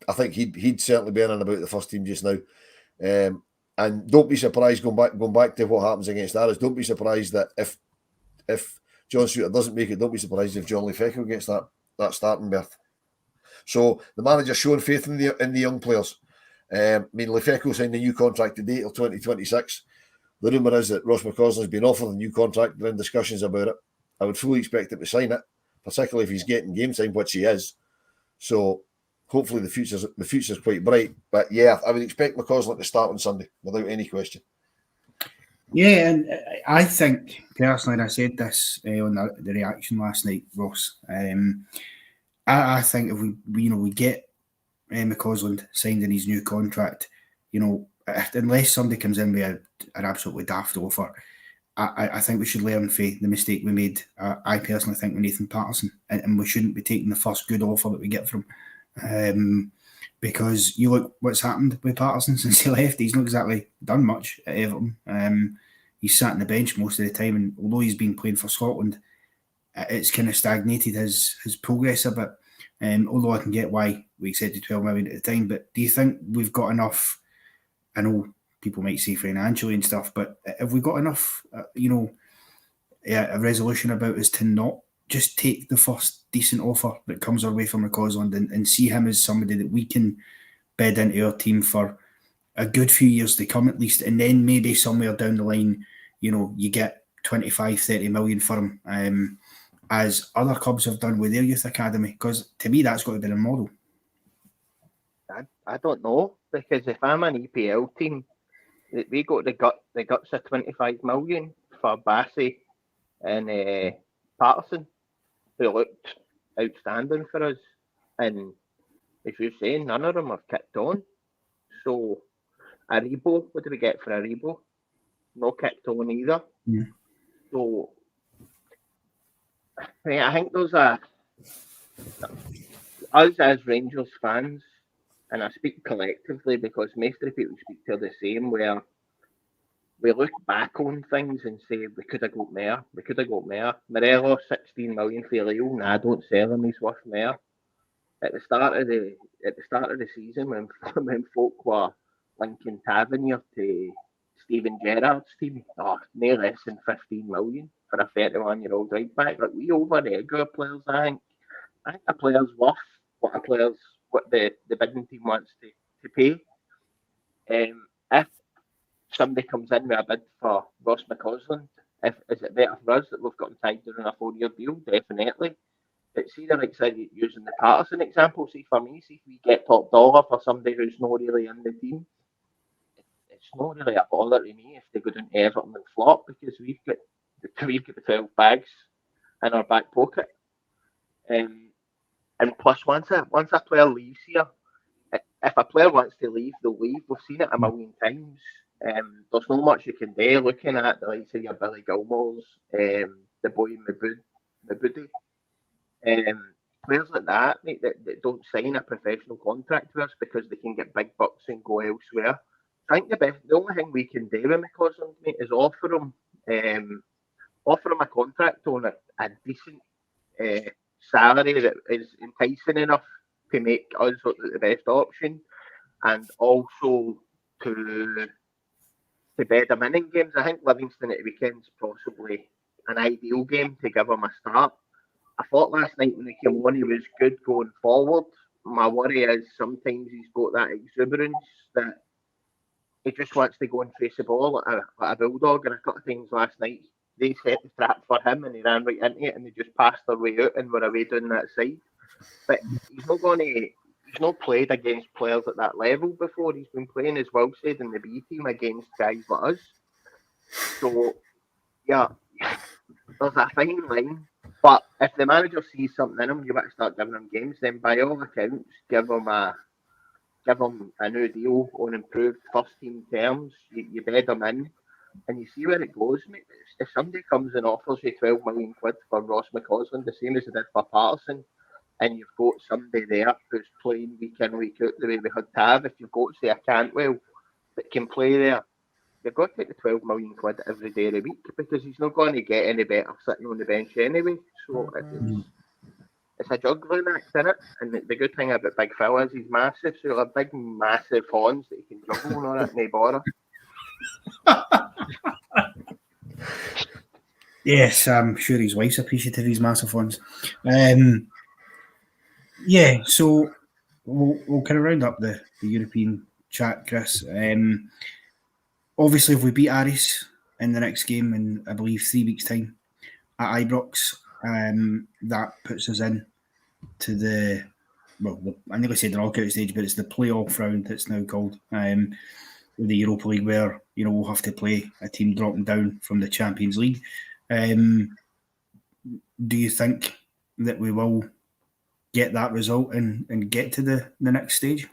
I think he'd certainly be in and about the first team just now. And don't be surprised, going back to what happens against Aris, don't be surprised that if John Suter doesn't make it, don't be surprised if John Lefecko gets that starting berth. So the manager's showing faith in the young players. Lefecko signed a new contract today till 2026. The rumour is that Ross McCausland's been offered a new contract. They're in discussions about it. I would fully expect him to sign it, particularly if he's getting game time, which he is. So hopefully the future's quite bright. But yeah, I would expect McCausland to start on Sunday without any question. Yeah, and I think personally, and I said this on the reaction last night, Ross. I think if we get McCausland signed in his new contract, unless somebody comes in with an absolutely daft offer, I think we should learn from the mistake we made. I personally think with Nathan Patterson, and we shouldn't be taking the first good offer that we get from him, because you look what's happened with Patterson since he left. He's not exactly done much at Everton. He's sat on the bench most of the time, and although he's been playing for Scotland, it's kind of stagnated his progress a bit. Although I can get why we accepted 12 million at the time, but do you think we've got enough? I know people might say financially and stuff, but have we got enough, a resolution about us to not just take the first decent offer that comes our way from McCausland and see him as somebody that we can bed into our team for a good few years to come at least, and then maybe somewhere down the line, you get 25, 30 million for him, as other clubs have done with their youth academy? Because to me, that's got to be the model. I don't know, because if I'm an EPL team, we got the guts of 25 million for Bassey and Patterson, who looked outstanding for us, and as you're saying, none of them have kicked on. So Aribo, what do we get for Aribo? No kicked on either. Yeah. So I think those are us as Rangers fans, and I speak collectively because most of the people speak to the same, where we look back on things and say we could have got more. Morelos, 16 million for Leo. Nah, don't sell him. He's worth more. At the start of the season, when folk were linking Tavernier to Steven Gerrard's team, no less than 15 million for a 31-year-old right back. Like, we over-egg our players, I think. I think a player's worth what the bidding team wants to pay. If somebody comes in with a bid for Ross McCausland, is it better for us that we've got him tied down on a 4-year deal? Definitely. But see, like said, using the Patterson example, see for me, see if we get top dollar for somebody who's not really in the team, it's not really a bother to me if they go down to Everton and flop, because we've got the 12 bags in our back pocket. And plus, once a player leaves here, if a player wants to leave, they'll leave. We've seen it a million times. There's not much you can do looking at the likes of your Billy Gilmore's, the boy Mabudi. Players like that, mate, that don't sign a professional contract with us because they can get big bucks and go elsewhere. I think the only thing we can do with McCausland, mate, is offer him a contract on a decent salary that is enticing enough to make us the best option, and also to bed him in games. I think Livingston at the weekend's possibly an ideal game to give him a start. I thought last night when he came on, he was good going forward. My worry is sometimes he's got that exuberance that he just wants to go and face the ball like a bulldog. And a couple of times last night, they set the trap for him and he ran right into it and they just passed their way out and were away down that side. But he's not played against players at that level before. He's been playing, as Will said, in the B team against guys like us. So, yeah, there's a fine line. But if the manager sees something in him, you better start giving him games. Then, by all accounts, give him a new deal on improved first team terms. You bed him in, and you see where it goes, mate. If somebody comes and offers you 12 million quid for Ross McCausland, the same as they did for Patterson, and you've got somebody there who's playing week in, week out the way we had to have, if you've got, say, a Cantwell that can play there, you've got to take the 12 million quid every day of the week, because he's not going to get any better sitting on the bench anyway. So it's a juggling act, isn't it? And the good thing about Big Phil is he's massive, so he'll have big, massive horns that he can juggle on it and he bother. Yes, I'm sure his wife's appreciative of his massive ones. Yeah, so we'll kind of round up the European chat, Chris. Obviously, if we beat Aris in the next game in, I believe, 3 weeks' time at Ibrox, that puts us in to the I nearly said the knockout stage, but it's the playoff round that's now called, with the Europa League, where we'll have to play a team dropping down from the Champions League. Do you think that we will get that result and get to the next stage?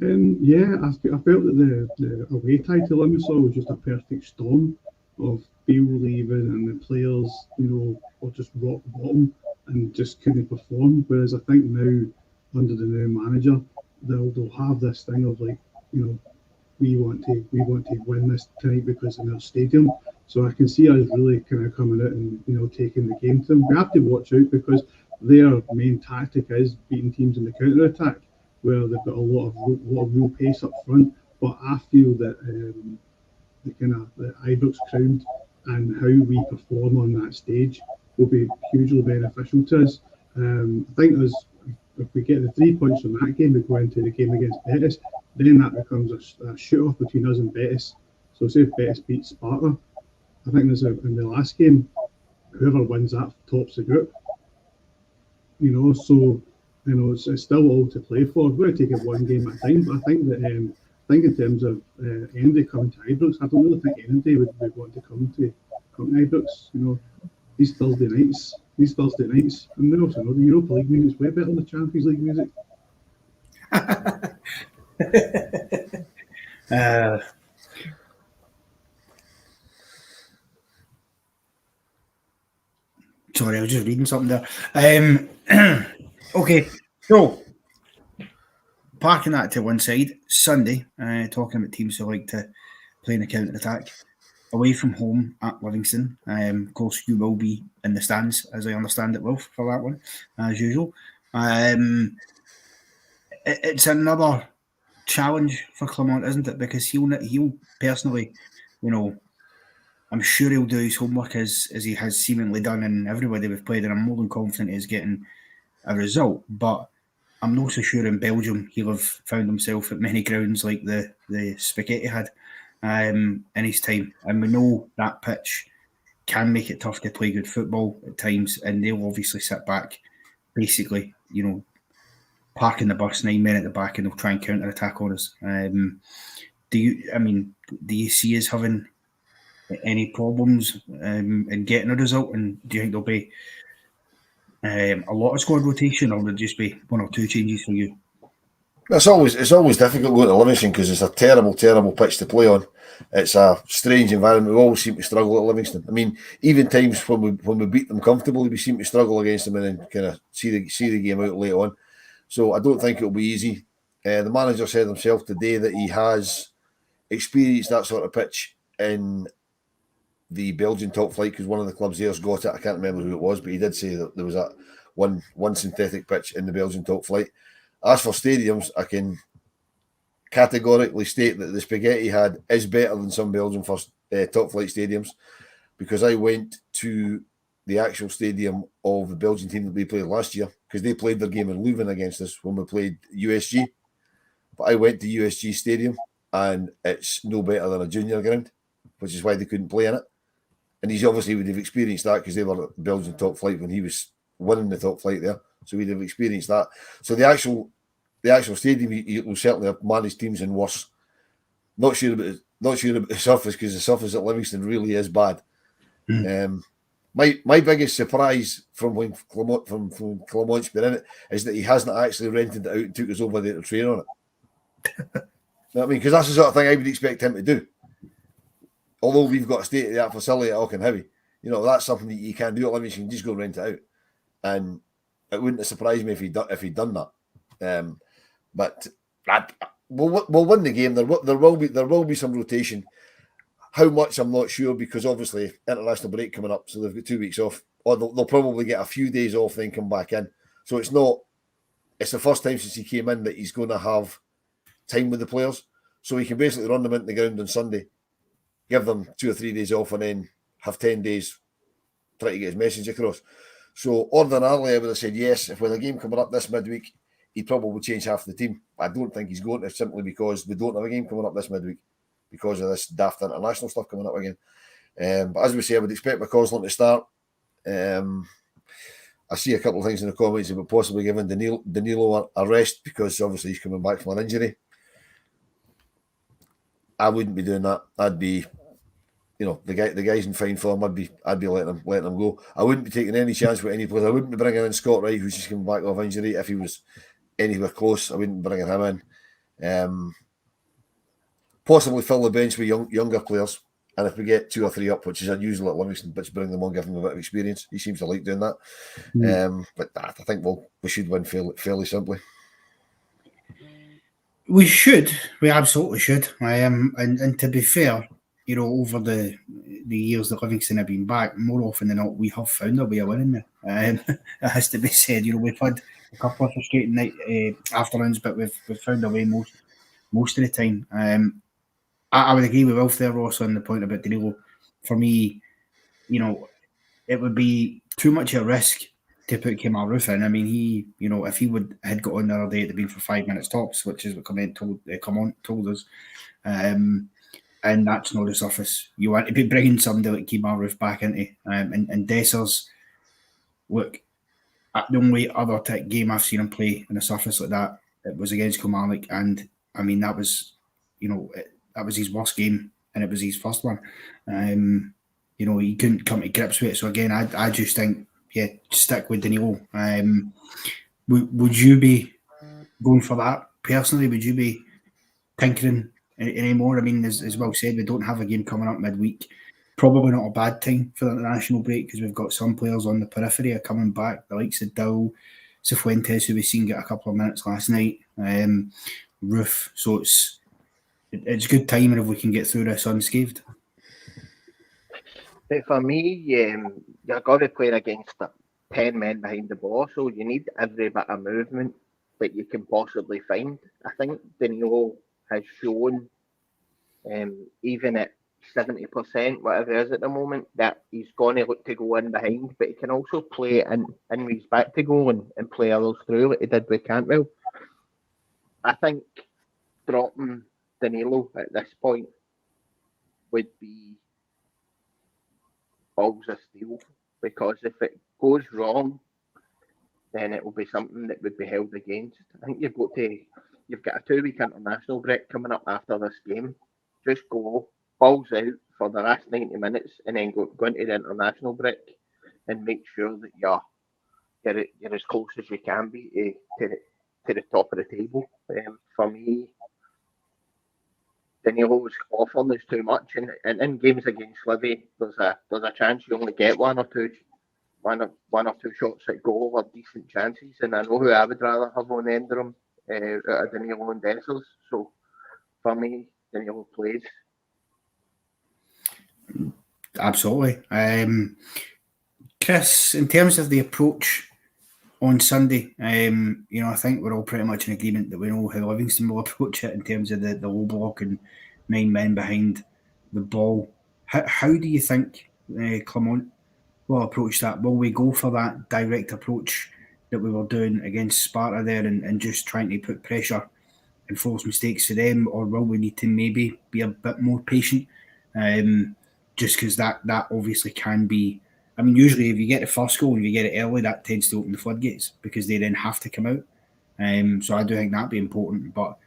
Yeah, I felt that the away tie to Limassol was just a perfect storm of Beale leaving and the players, were just rock bottom and just couldn't perform. Whereas I think now, under the new manager, they'll have this thing of like, we want to win this tonight because in our stadium. So I can see us really kind of coming out and taking the game to them. We have to watch out because their main tactic is beating teams in the counter attack, where they've got a lot of real pace up front. But I feel that the Ibrox crowd and how we perform on that stage will be hugely beneficial to us. I think if we get the 3 points from that game, we go into the game against Betis, then that becomes a shoot-off between us and Betis. So say if Betis beats Sparta, I think in the last game, whoever wins that tops the group. So it's still all to play for. We're going to take it one game at a time, but I think that in terms of Andy coming to Ibrox, I don't really think anybody would want to come to Ibrox. These Thursday nights, and we also know the Europa League music is way better than the Champions League music. Sorry, I was just reading something there. Okay, so parking that to one side, Sunday, talking about teams who like to play in the counter-attack. Away from home at Livingston. Of course, you will be in the stands, as I understand it, Wilf, for that one, as usual. It's another challenge for Clement, isn't it? Because he'll personally, I'm sure he'll do his homework as he has seemingly done in everybody we've played, and I'm more than confident he's getting a result. But I'm not so sure in Belgium he'll have found himself at many grounds like the Spaghetti had in his time. And we know that pitch can make it tough to play good football at times, and they'll obviously sit back, basically, parking the bus 9 men at the back, and they'll try and counter attack on us. Do you see us having any problems in getting a result? And do you think there'll be a lot of squad rotation, or will it just be one or two changes for you? It's always difficult going to Livingston because it's a terrible, terrible pitch to play on. It's a strange environment. We always seem to struggle at Livingston. I mean, even times when we beat them comfortably, we seem to struggle against them and then kind of see the game out late on. So I don't think it'll be easy. The manager said himself today that he has experienced that sort of pitch in the Belgian top flight because one of the clubs there's got it. I can't remember who it was, but he did say that there was that one synthetic pitch in the Belgian top flight. As for stadiums, I can categorically state that the Spaghetti had is better than some Belgian top flight stadiums because I went to the actual stadium of the Belgian team that we played last year because they played their game in Leuven against us when we played USG. But I went to USG Stadium and it's no better than a junior ground, which is why they couldn't play in it. And he's obviously would have experienced that because they were at Belgian top flight when he was winning the top flight there. So we'd have experienced that. So the actual stadium, he will certainly have managed teams in worse. Not sure about the surface because the surface at Livingston really is bad. My biggest surprise from when Clement's been in it is that he hasn't actually rented it out and took us over there to train on it. You know what I mean? Because that's the sort of thing I would expect him to do. Although we've got a state-of-the-art facility at Auchenheavy, that's something that you can do at Livingston. You can just go rent it out. And it wouldn't have surprised me if he'd done that. But we'll win the game. There will be some rotation. How much I'm not sure because obviously international break coming up, so they've got 2 weeks off, or they'll probably get a few days off then come back in. So it's the first time since he came in that he's going to have time with the players, so he can basically run them into the ground on Sunday, give them 2 or 3 days off, and then have 10 days try to get his message across. So ordinarily, I would have said yes. If with a game coming up this midweek, he'd probably change half the team. I don't think he's going to simply because we don't have a game coming up this midweek because of this daft international stuff coming up again. But as we say, I would expect McCausland to start. I see a couple of things in the comments about possibly giving Danilo a rest because obviously he's coming back from an injury. I wouldn't be doing that. I'd be, the guy's in fine form. I'd be letting him go. I wouldn't be taking any chance with any players. I wouldn't be bringing in Scott Wright, who's just coming back off injury. If he was anywhere close, I wouldn't be bringing him in. Possibly fill the bench with younger players, and if we get 2 or 3 up, which is unusual at Livingston, but bring them on, give them a bit of experience. He seems to like doing that. But I think we should win fairly simply. We should. We absolutely should. And to be fair, over the years that Livingston have been back, more often than not, we have found a way of winning there. It has to be said. We've had a couple of frustrating afternoons, but we've found a way most of the time. I would agree with Wilf there, Ross, on the point about Danilo. For me, it would be too much a risk to put Kemal Roof in. I mean, he, if he had got on the other day, it'd have been for 5 minutes tops, which is what Clement told us. And that's not the surface. You want to be bringing somebody like Kemal Roof back into. And Dessers, look, the only other game I've seen him play on a surface like that, it was against Kilmarnock. And, I mean, that was, that was his worst game, and it was his first one. He couldn't come to grips with it. So again, I just think, stick with Danilo. Would you be going for that personally? Would you be tinkering anymore? I mean, as well said, we don't have a game coming up midweek. Probably not a bad time for the international break because we've got some players on the periphery are coming back, the likes of Dill, Cifuentes, who we've seen get a couple of minutes last night, Roof. So it's good timing if we can get through this unscathed. But for me, you're going to be playing against 10 men behind the ball, so you need every bit of movement that you can possibly find. I think Danilo has shown, even at 70%, whatever it is at the moment, that he's going to look to go in behind, but he can also play in with his back to goal and play others through like he did with Cantwell. I think dropping Danilo at this point would be balls of steel, because if it goes wrong, then it will be something that would be held against. I think you've got a 2-week international break coming up after this game. Just go balls out for the last 90 minutes and then go into the international break and make sure that you're as close as you can be to the top of the table. For me, Danilo's offering is too much, and in games against Livy, there's a chance you only get one or two shots at goal or decent chances, and I know who I would rather have on the end of them out of Danilo and Dessers. So for me, Danilo plays. Absolutely. Chris, in terms of the approach on Sunday, I think we're all pretty much in agreement that we know how Livingston will approach it in terms of the low block and 9 men behind the ball. How do you think Clermont will approach that? Will we go for that direct approach that we were doing against Sparta there and just trying to put pressure and force mistakes to them, or will we need to maybe be a bit more patient? Just because that obviously can be... I mean, usually if you get the first goal and you get it early, that tends to open the floodgates because they then have to come out. So I do think that'd be important. But,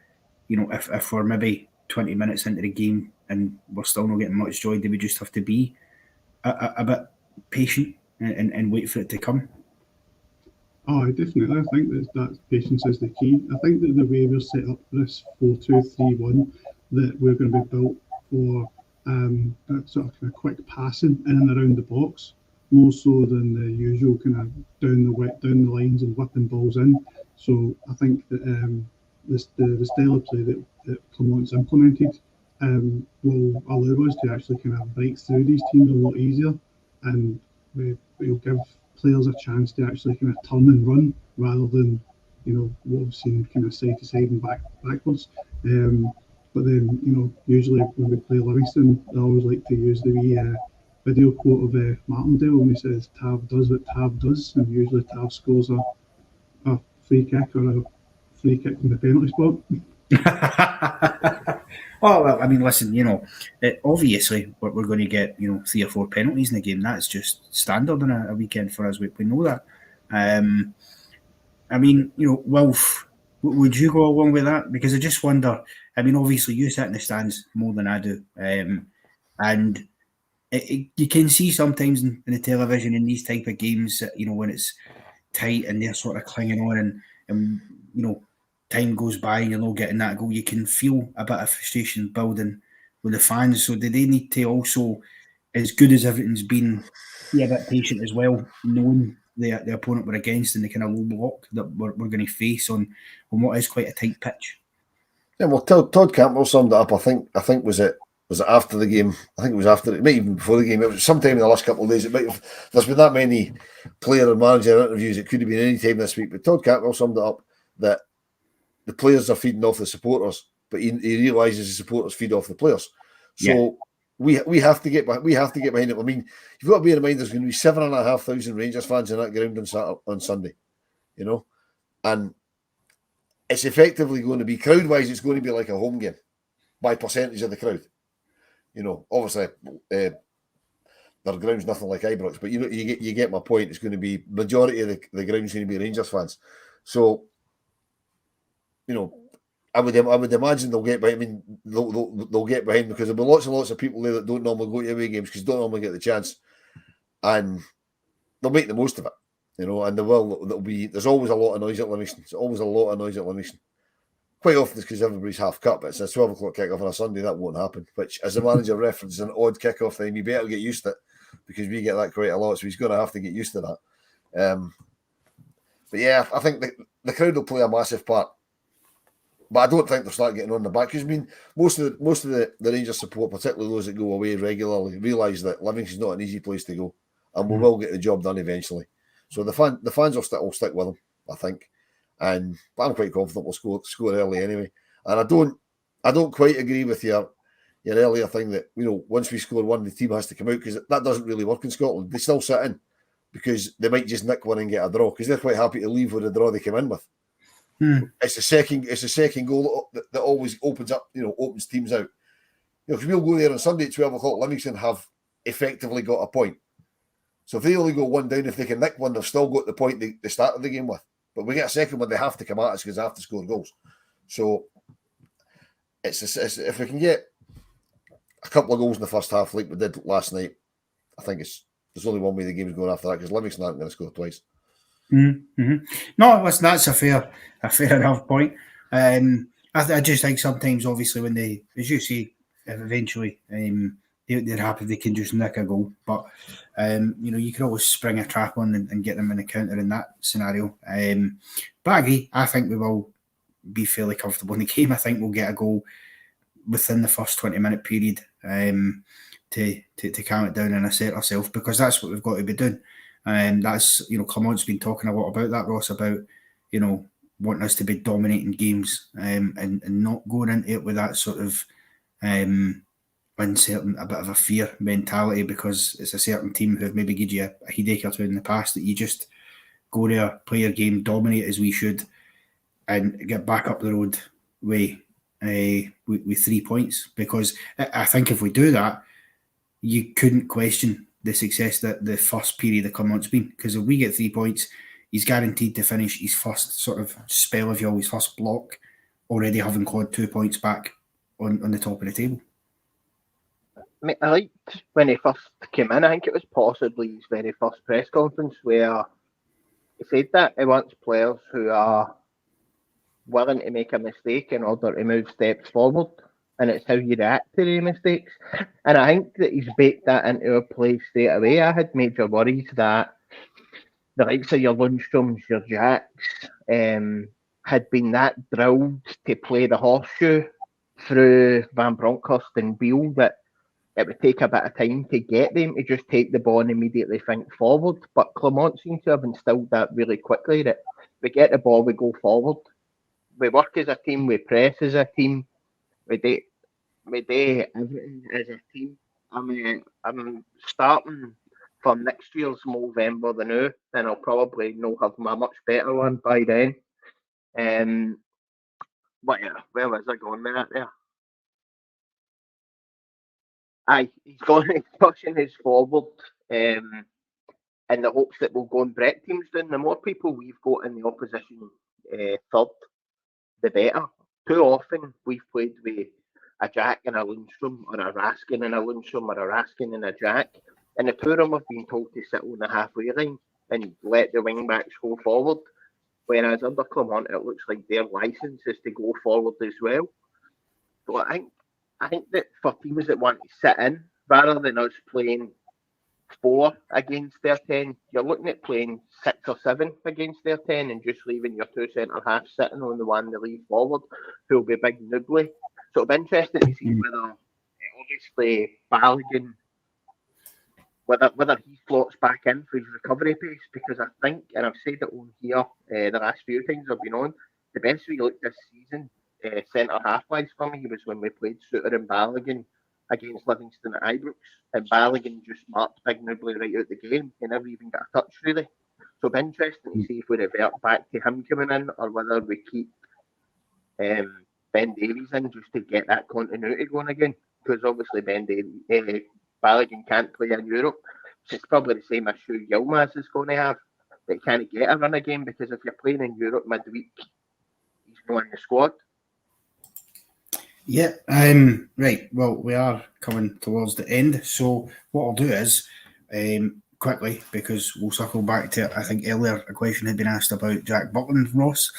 if we're maybe 20 minutes into the game and we're still not getting much joy, do we just have to be a bit patient and wait for it to come? Oh, definitely. I think that patience is the key. I think that the way we're set up for this 4-2-3-1, that we're going to be built for that sort of kind of quick passing in and around the box, more so than the usual kind of down the lines and whipping balls in. So I think that the style of play that Clermont's implemented will allow us to actually kind of break through these teams a lot easier, and we'll give players a chance to actually kind of turn and run rather than what we've seen kind of side to side and backwards. But then usually when we play Livingston, I always like to use the wee video quote of Martindale when he says Tav does what Tav does, and usually Tav scores a free kick or a free kick from the penalty spot. Well, I mean, listen, obviously we're going to get 3 or 4 penalties in the game. That's just standard on a weekend for us. We know that. I mean, Wilf, would you go along with that? Because I just wonder. I mean, obviously you sit in the stands more than I do, and you can see sometimes in the television in these type of games that when it's tight and they're sort of clinging on and time goes by and you're not getting that goal, you can feel a bit of frustration building with the fans. So do they need to also, as good as everything's been, be a bit patient as well, knowing the opponent we're against and the kind of low block that we're going to face on what is quite a tight pitch? Yeah, well, Todd Campbell summed it up. I think was it after the game? I think it was after it, maybe even before the game. It was sometime in the last couple of days. There's been that many player and manager interviews. It could have been any time this week. But Todd Campbell summed it up that the players are feeding off the supporters, but he realises the supporters feed off the players. So we have to get behind it. I mean, you've got to bear in mind there's going to be 7,500 Rangers fans in that ground on Sunday, and it's effectively going to be crowd-wise. It's going to be like a home game by percentage of the crowd. Obviously, their ground's nothing like Ibrox, but you get my point. It's going to be majority of the ground's going to be Rangers fans. So, I would imagine they'll get behind. I mean, they'll get behind because there'll be lots and lots of people there that don't normally go to away games because don't normally get the chance, and they'll make the most of it. And there's always a lot of noise at Livingston. There's always a lot of noise at Livingston. Quite often it's because everybody's half cut, but it's a 12 o'clock kick-off on a Sunday, that won't happen. Which, as the manager references, an odd kick-off time, you better get used to it because we get that quite a lot, so he's going to have to get used to that. But yeah, I think the crowd will play a massive part. But I don't think they'll start getting on the back because, I mean, most of the Rangers support, particularly those that go away regularly, realise that Livingston's not an easy place to go, and we will get the job done eventually. So the fans will stick with them, I think. but I'm quite confident we'll score early anyway. And I don't quite agree with your earlier thing that, once we score one, the team has to come out, because that doesn't really work in Scotland. They still sit in because they might just nick one and get a draw, because they're quite happy to leave with the draw they come in with. It's the second goal that always opens teams out. Because we'll go there on Sunday at 12 o'clock, Livingston have effectively got a point. So if they only go one down, if they can nick one, they've still got the point they started the game with. But we get a second one, they have to come at us because they have to score goals. So it's if we can get a couple of goals in the first half like we did last night, I think there's only one way the game's going after that, because Livingston aren't going to score twice. Mm-hmm. No, that's a fair enough point. I just think sometimes, obviously, when they, as you say, eventually they're happy they can just nick a goal, but you can always spring a trap on and get them in a counter in that scenario. But I agree. I think we will be fairly comfortable in the game. I think we'll get a goal within the first 20-minute period to calm it down and assert ourselves, because that's what we've got to be doing. And that's, Clement's been talking a lot about that, Ross, about, wanting us to be dominating games and not going into it with that sort of uncertain, a bit of a fear mentality, because it's a certain team who have maybe given you a headache or two in the past, that you just go there, play your game, dominate as we should, and get back up the road with 3 points. Because I think if we do that, you couldn't question the success that the first period of Clement's been, because if we get 3 points, he's guaranteed to finish his first sort of spell, if you will, his first block, already having clawed 2 points back on the top of the table. I liked when he first came in, I think it was possibly his very first press conference, where he said that he wants players who are willing to make a mistake in order to move steps forward, and it's how you react to the mistakes. And I think that he's baked that into our play straight away. I had major worries that the likes of your Lundstroms, your Jacks, had been that drilled to play the horseshoe through Van Bronckhorst and Beale that it would take a bit of time to get them to just take the ball and immediately think forward. But Clement seems to have instilled that really quickly, that we get the ball, we go forward. We work as a team, we press as a team, we do everything as a team. I'm starting from next year's Movember the new, then I'll probably have a much better one by then. But yeah, where was I going with that there? Aye, he's pushing his forward in the hopes that we'll go and break teams down. The more people we've got in the opposition third, the better. Too often we've played with a Jack and a Lundstrom, or a Raskin and a Lundstrom, or a Raskin and a Jack, and the two of them have been told to sit on the halfway line and let the wing backs go forward. Whereas under Clement, it looks like their licence is to go forward as well. So I think that for teams that want to sit in, rather than us playing 4 against their 10, you're looking at playing 6 or 7 against their 10 and just leaving your 2 centre halves sitting on the one they leave forward, who will be big noobly. So it'll be interesting to see whether, obviously, Balogun, whether he slots back in for his recovery pace, because I think, and I've said it on here the last few times I've been on, the best we looked this season, centre half-wise for me, was when we played Suter and Balogun against Livingston at Ibrox, and Balogun just marked Big Noobly right out the game. He never even got a touch, really. So it'll be interesting to see if we revert back to him coming in, or whether we keep Ben Davies in just to get that continuity going again, because obviously Balogun can't play in Europe, so it's probably the same issue Yilmaz is going to have. They can't get a run again, because if you're playing in Europe midweek, he's not in the squad. Yeah, right. Well, we are coming towards the end, so what I'll do is, quickly, because we'll circle back to it, I think earlier a question had been asked about Jack Butland, Ross,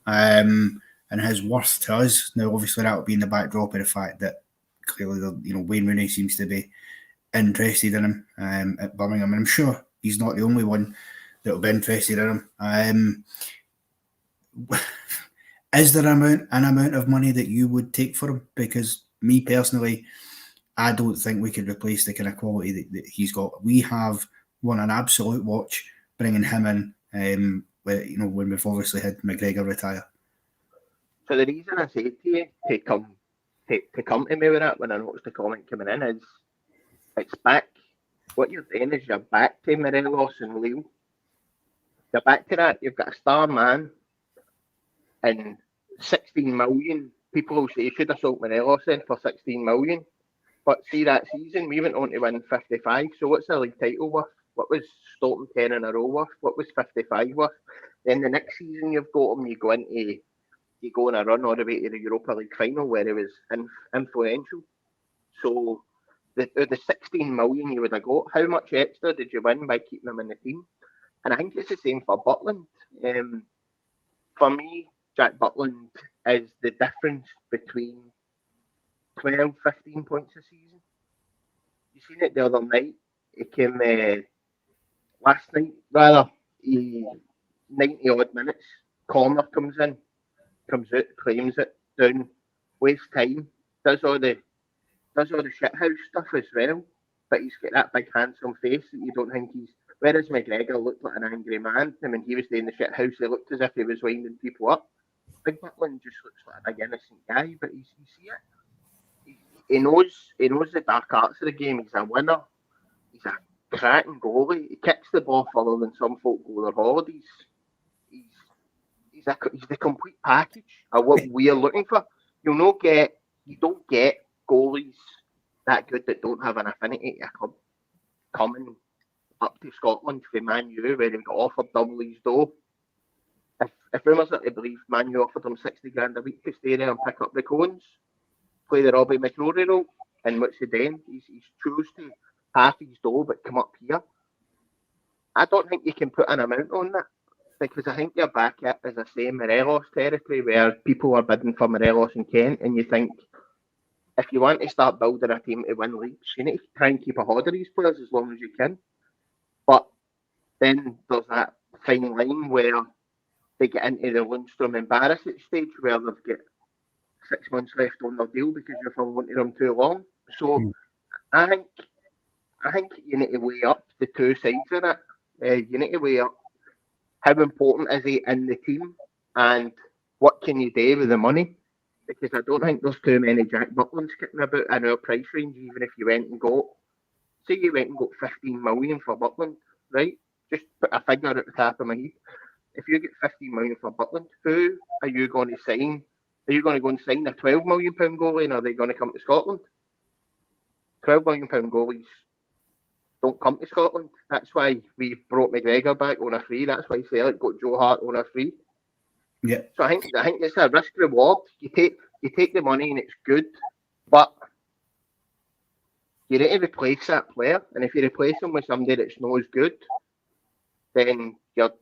and his worth to us. Now, obviously, that will be in the backdrop of the fact that clearly, Wayne Rooney seems to be interested in him at Birmingham, and I'm sure he's not the only one that will be interested in him. Is there an amount of money that you would take for him? Because me personally, I don't think we could replace the kind of quality that he's got. We have won an absolute watch bringing him in when we've obviously had McGregor retire. So the reason I say to you to come to me with that when I noticed the comment coming in is it's back. What you're doing is you're back to Morelos and Lille. You're back to that. You've got a star man and 16 million. People will say you should have sold Morelos in for 16 million. But see, that season we went on to win 55. So what's the league title worth? What was Stockton 10 in a row worth? What was 55 worth? Then the next season you've got him, you go on a run all the way to the Europa League final where he was influential. So the 16 million you would have got, how much extra did you win by keeping him in the team? And I think it's the same for Butland. For me, Jack Butland is the difference between 12, 15 points a season. You seen it the other night. He came last night, rather. 90 odd minutes. Corner comes out, claims it, down, wastes time, does all the shithouse stuff as well. But he's got that big handsome face that you don't think he's. Whereas McGregor looked like an angry man. I mean, he was doing the shithouse. He looked as if he was winding people up. Big Butland just looks like a big innocent guy, but you see it. He knows the dark arts of the game. He's a winner. He's a cracking goalie. He kicks the ball further than some folk go their holidays. He's the complete package of what we are looking for. You don't get goalies that good that don't have an affinity to a club coming up to Scotland for Man U where they've got offered double his dough. If rumours are to believe, Man U offered him 60 grand a week to stay there and pick up the cones, play the Robbie McCrory role, and what's he doing? He's chose to half his dough but come up here. I don't think you can put an amount on that because I think you're back at, as I say, Morelos territory where people are bidding for Morelos and Kent, and you think if you want to start building a team to win leagues, you need to try and keep a hold of these players as long as you can. But then there's that fine line where they get into the Lundstrom embarrassment stage where they've got 6 months left on their deal because you've hung on to them too long. So I think you need to weigh up the two sides of it. You need to weigh up how important is he in the team and what can you do with the money? Because I don't think there's too many Jack Butlands kicking about in our price range, even if you went and got, say you went and got 15 million for Butland, right? Just put a figure at the top of my head. If you get 15 million for Butland, who are you going to sign? Are you going to go and sign a 12 million pound goalie and are they going to come to Scotland? 12 million pound goalies don't come to Scotland. That's why we brought McGregor back on a free. That's why Celtic got Joe Hart on a free. Yeah. So I think it's a risk reward. You take the money and it's good, but you need to replace that player. And if you replace him with somebody that's not as good, then you're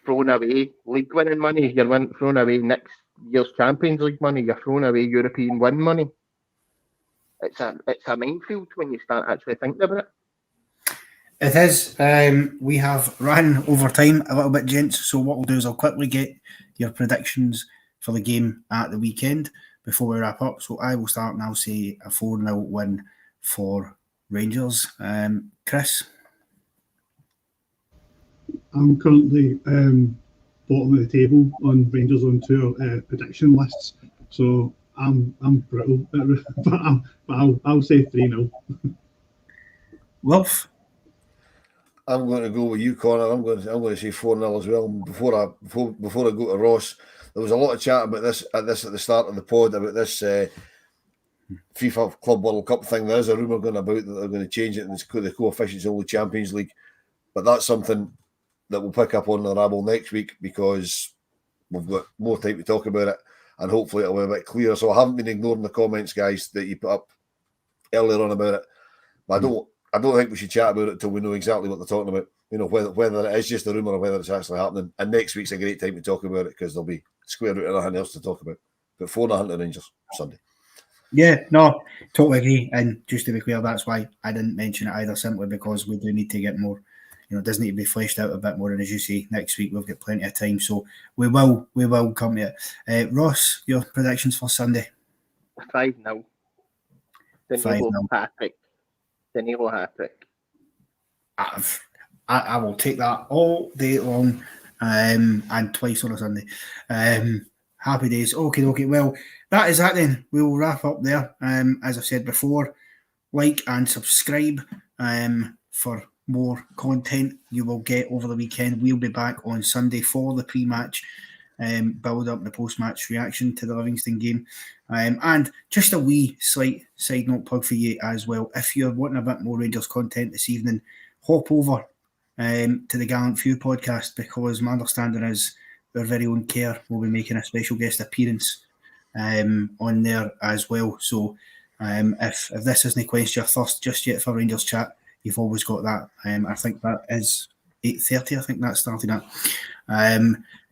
throwing away league winning money. You're throwing away next year's Champions League money. You're throwing away European win money. It's a minefield when you start actually thinking about it. It is. We have ran over time a little bit, gents. So what we'll do is I'll quickly get your predictions for the game at the weekend before we wrap up. So I will start and I'll say a 4-0 win for Rangers. Chris? I'm currently bottom of the table on Rangers on tour prediction lists. So I'm brittle, but I'll say 3-0. Wolf? I'm going to go with you, Connor. I'm going to say 4-0 as well. Before I go to Ross, there was a lot of chat about this at the start of the pod about this FIFA Club World Cup thing. There is a rumour going about that they're going to change it and the coefficients only Champions League. But that's something that we'll pick up on the Rabble next week because we've got more time to talk about it and hopefully it'll be a bit clearer. So I haven't been ignoring the comments, guys, that you put up earlier on about it. But I don't think we should chat about it until we know exactly what they're talking about. You know, whether it is just a rumour or whether it's actually happening. And next week's a great time to talk about it because there'll be square root and nothing else to talk about. But 4-0 to Rangers Sunday. Yeah, no, totally agree. And just to be clear, that's why I didn't mention it either, simply because we do need to get more. You know, it does need to be fleshed out a bit more. And as you say, next week we've got plenty of time, so we will come to it. Ross, your predictions for Sunday? 5-0. Danilo hat-trick. I I will take that all day long. and twice on a Sunday. Happy days. Okay. Well, that is that then. We'll wrap up there. As I've said before, like and subscribe for more content you will get over the weekend. We'll be back on Sunday for the pre-match build up, the post-match reaction to the Livingston game. And just a wee slight side note plug for you as well. If you're wanting a bit more Rangers content this evening, hop over to the Gallant Few podcast, because my understanding is our very own Kerr will be making a special guest appearance on there as well. So if this isn't quenched your thirst just yet for Rangers chat, you've always got that. I think that is 8:30. I think that's starting at.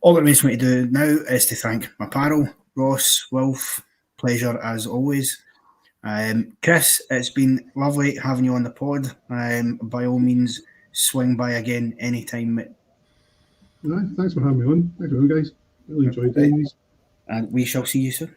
All that remains for me to do now is to thank my panel, Ross, Wilf. Pleasure as always. Chris, it's been lovely having you on the pod. By all means, swing by again anytime. Thanks for having me on. Thanks for guys. Really enjoyed doing these. And we shall see you soon.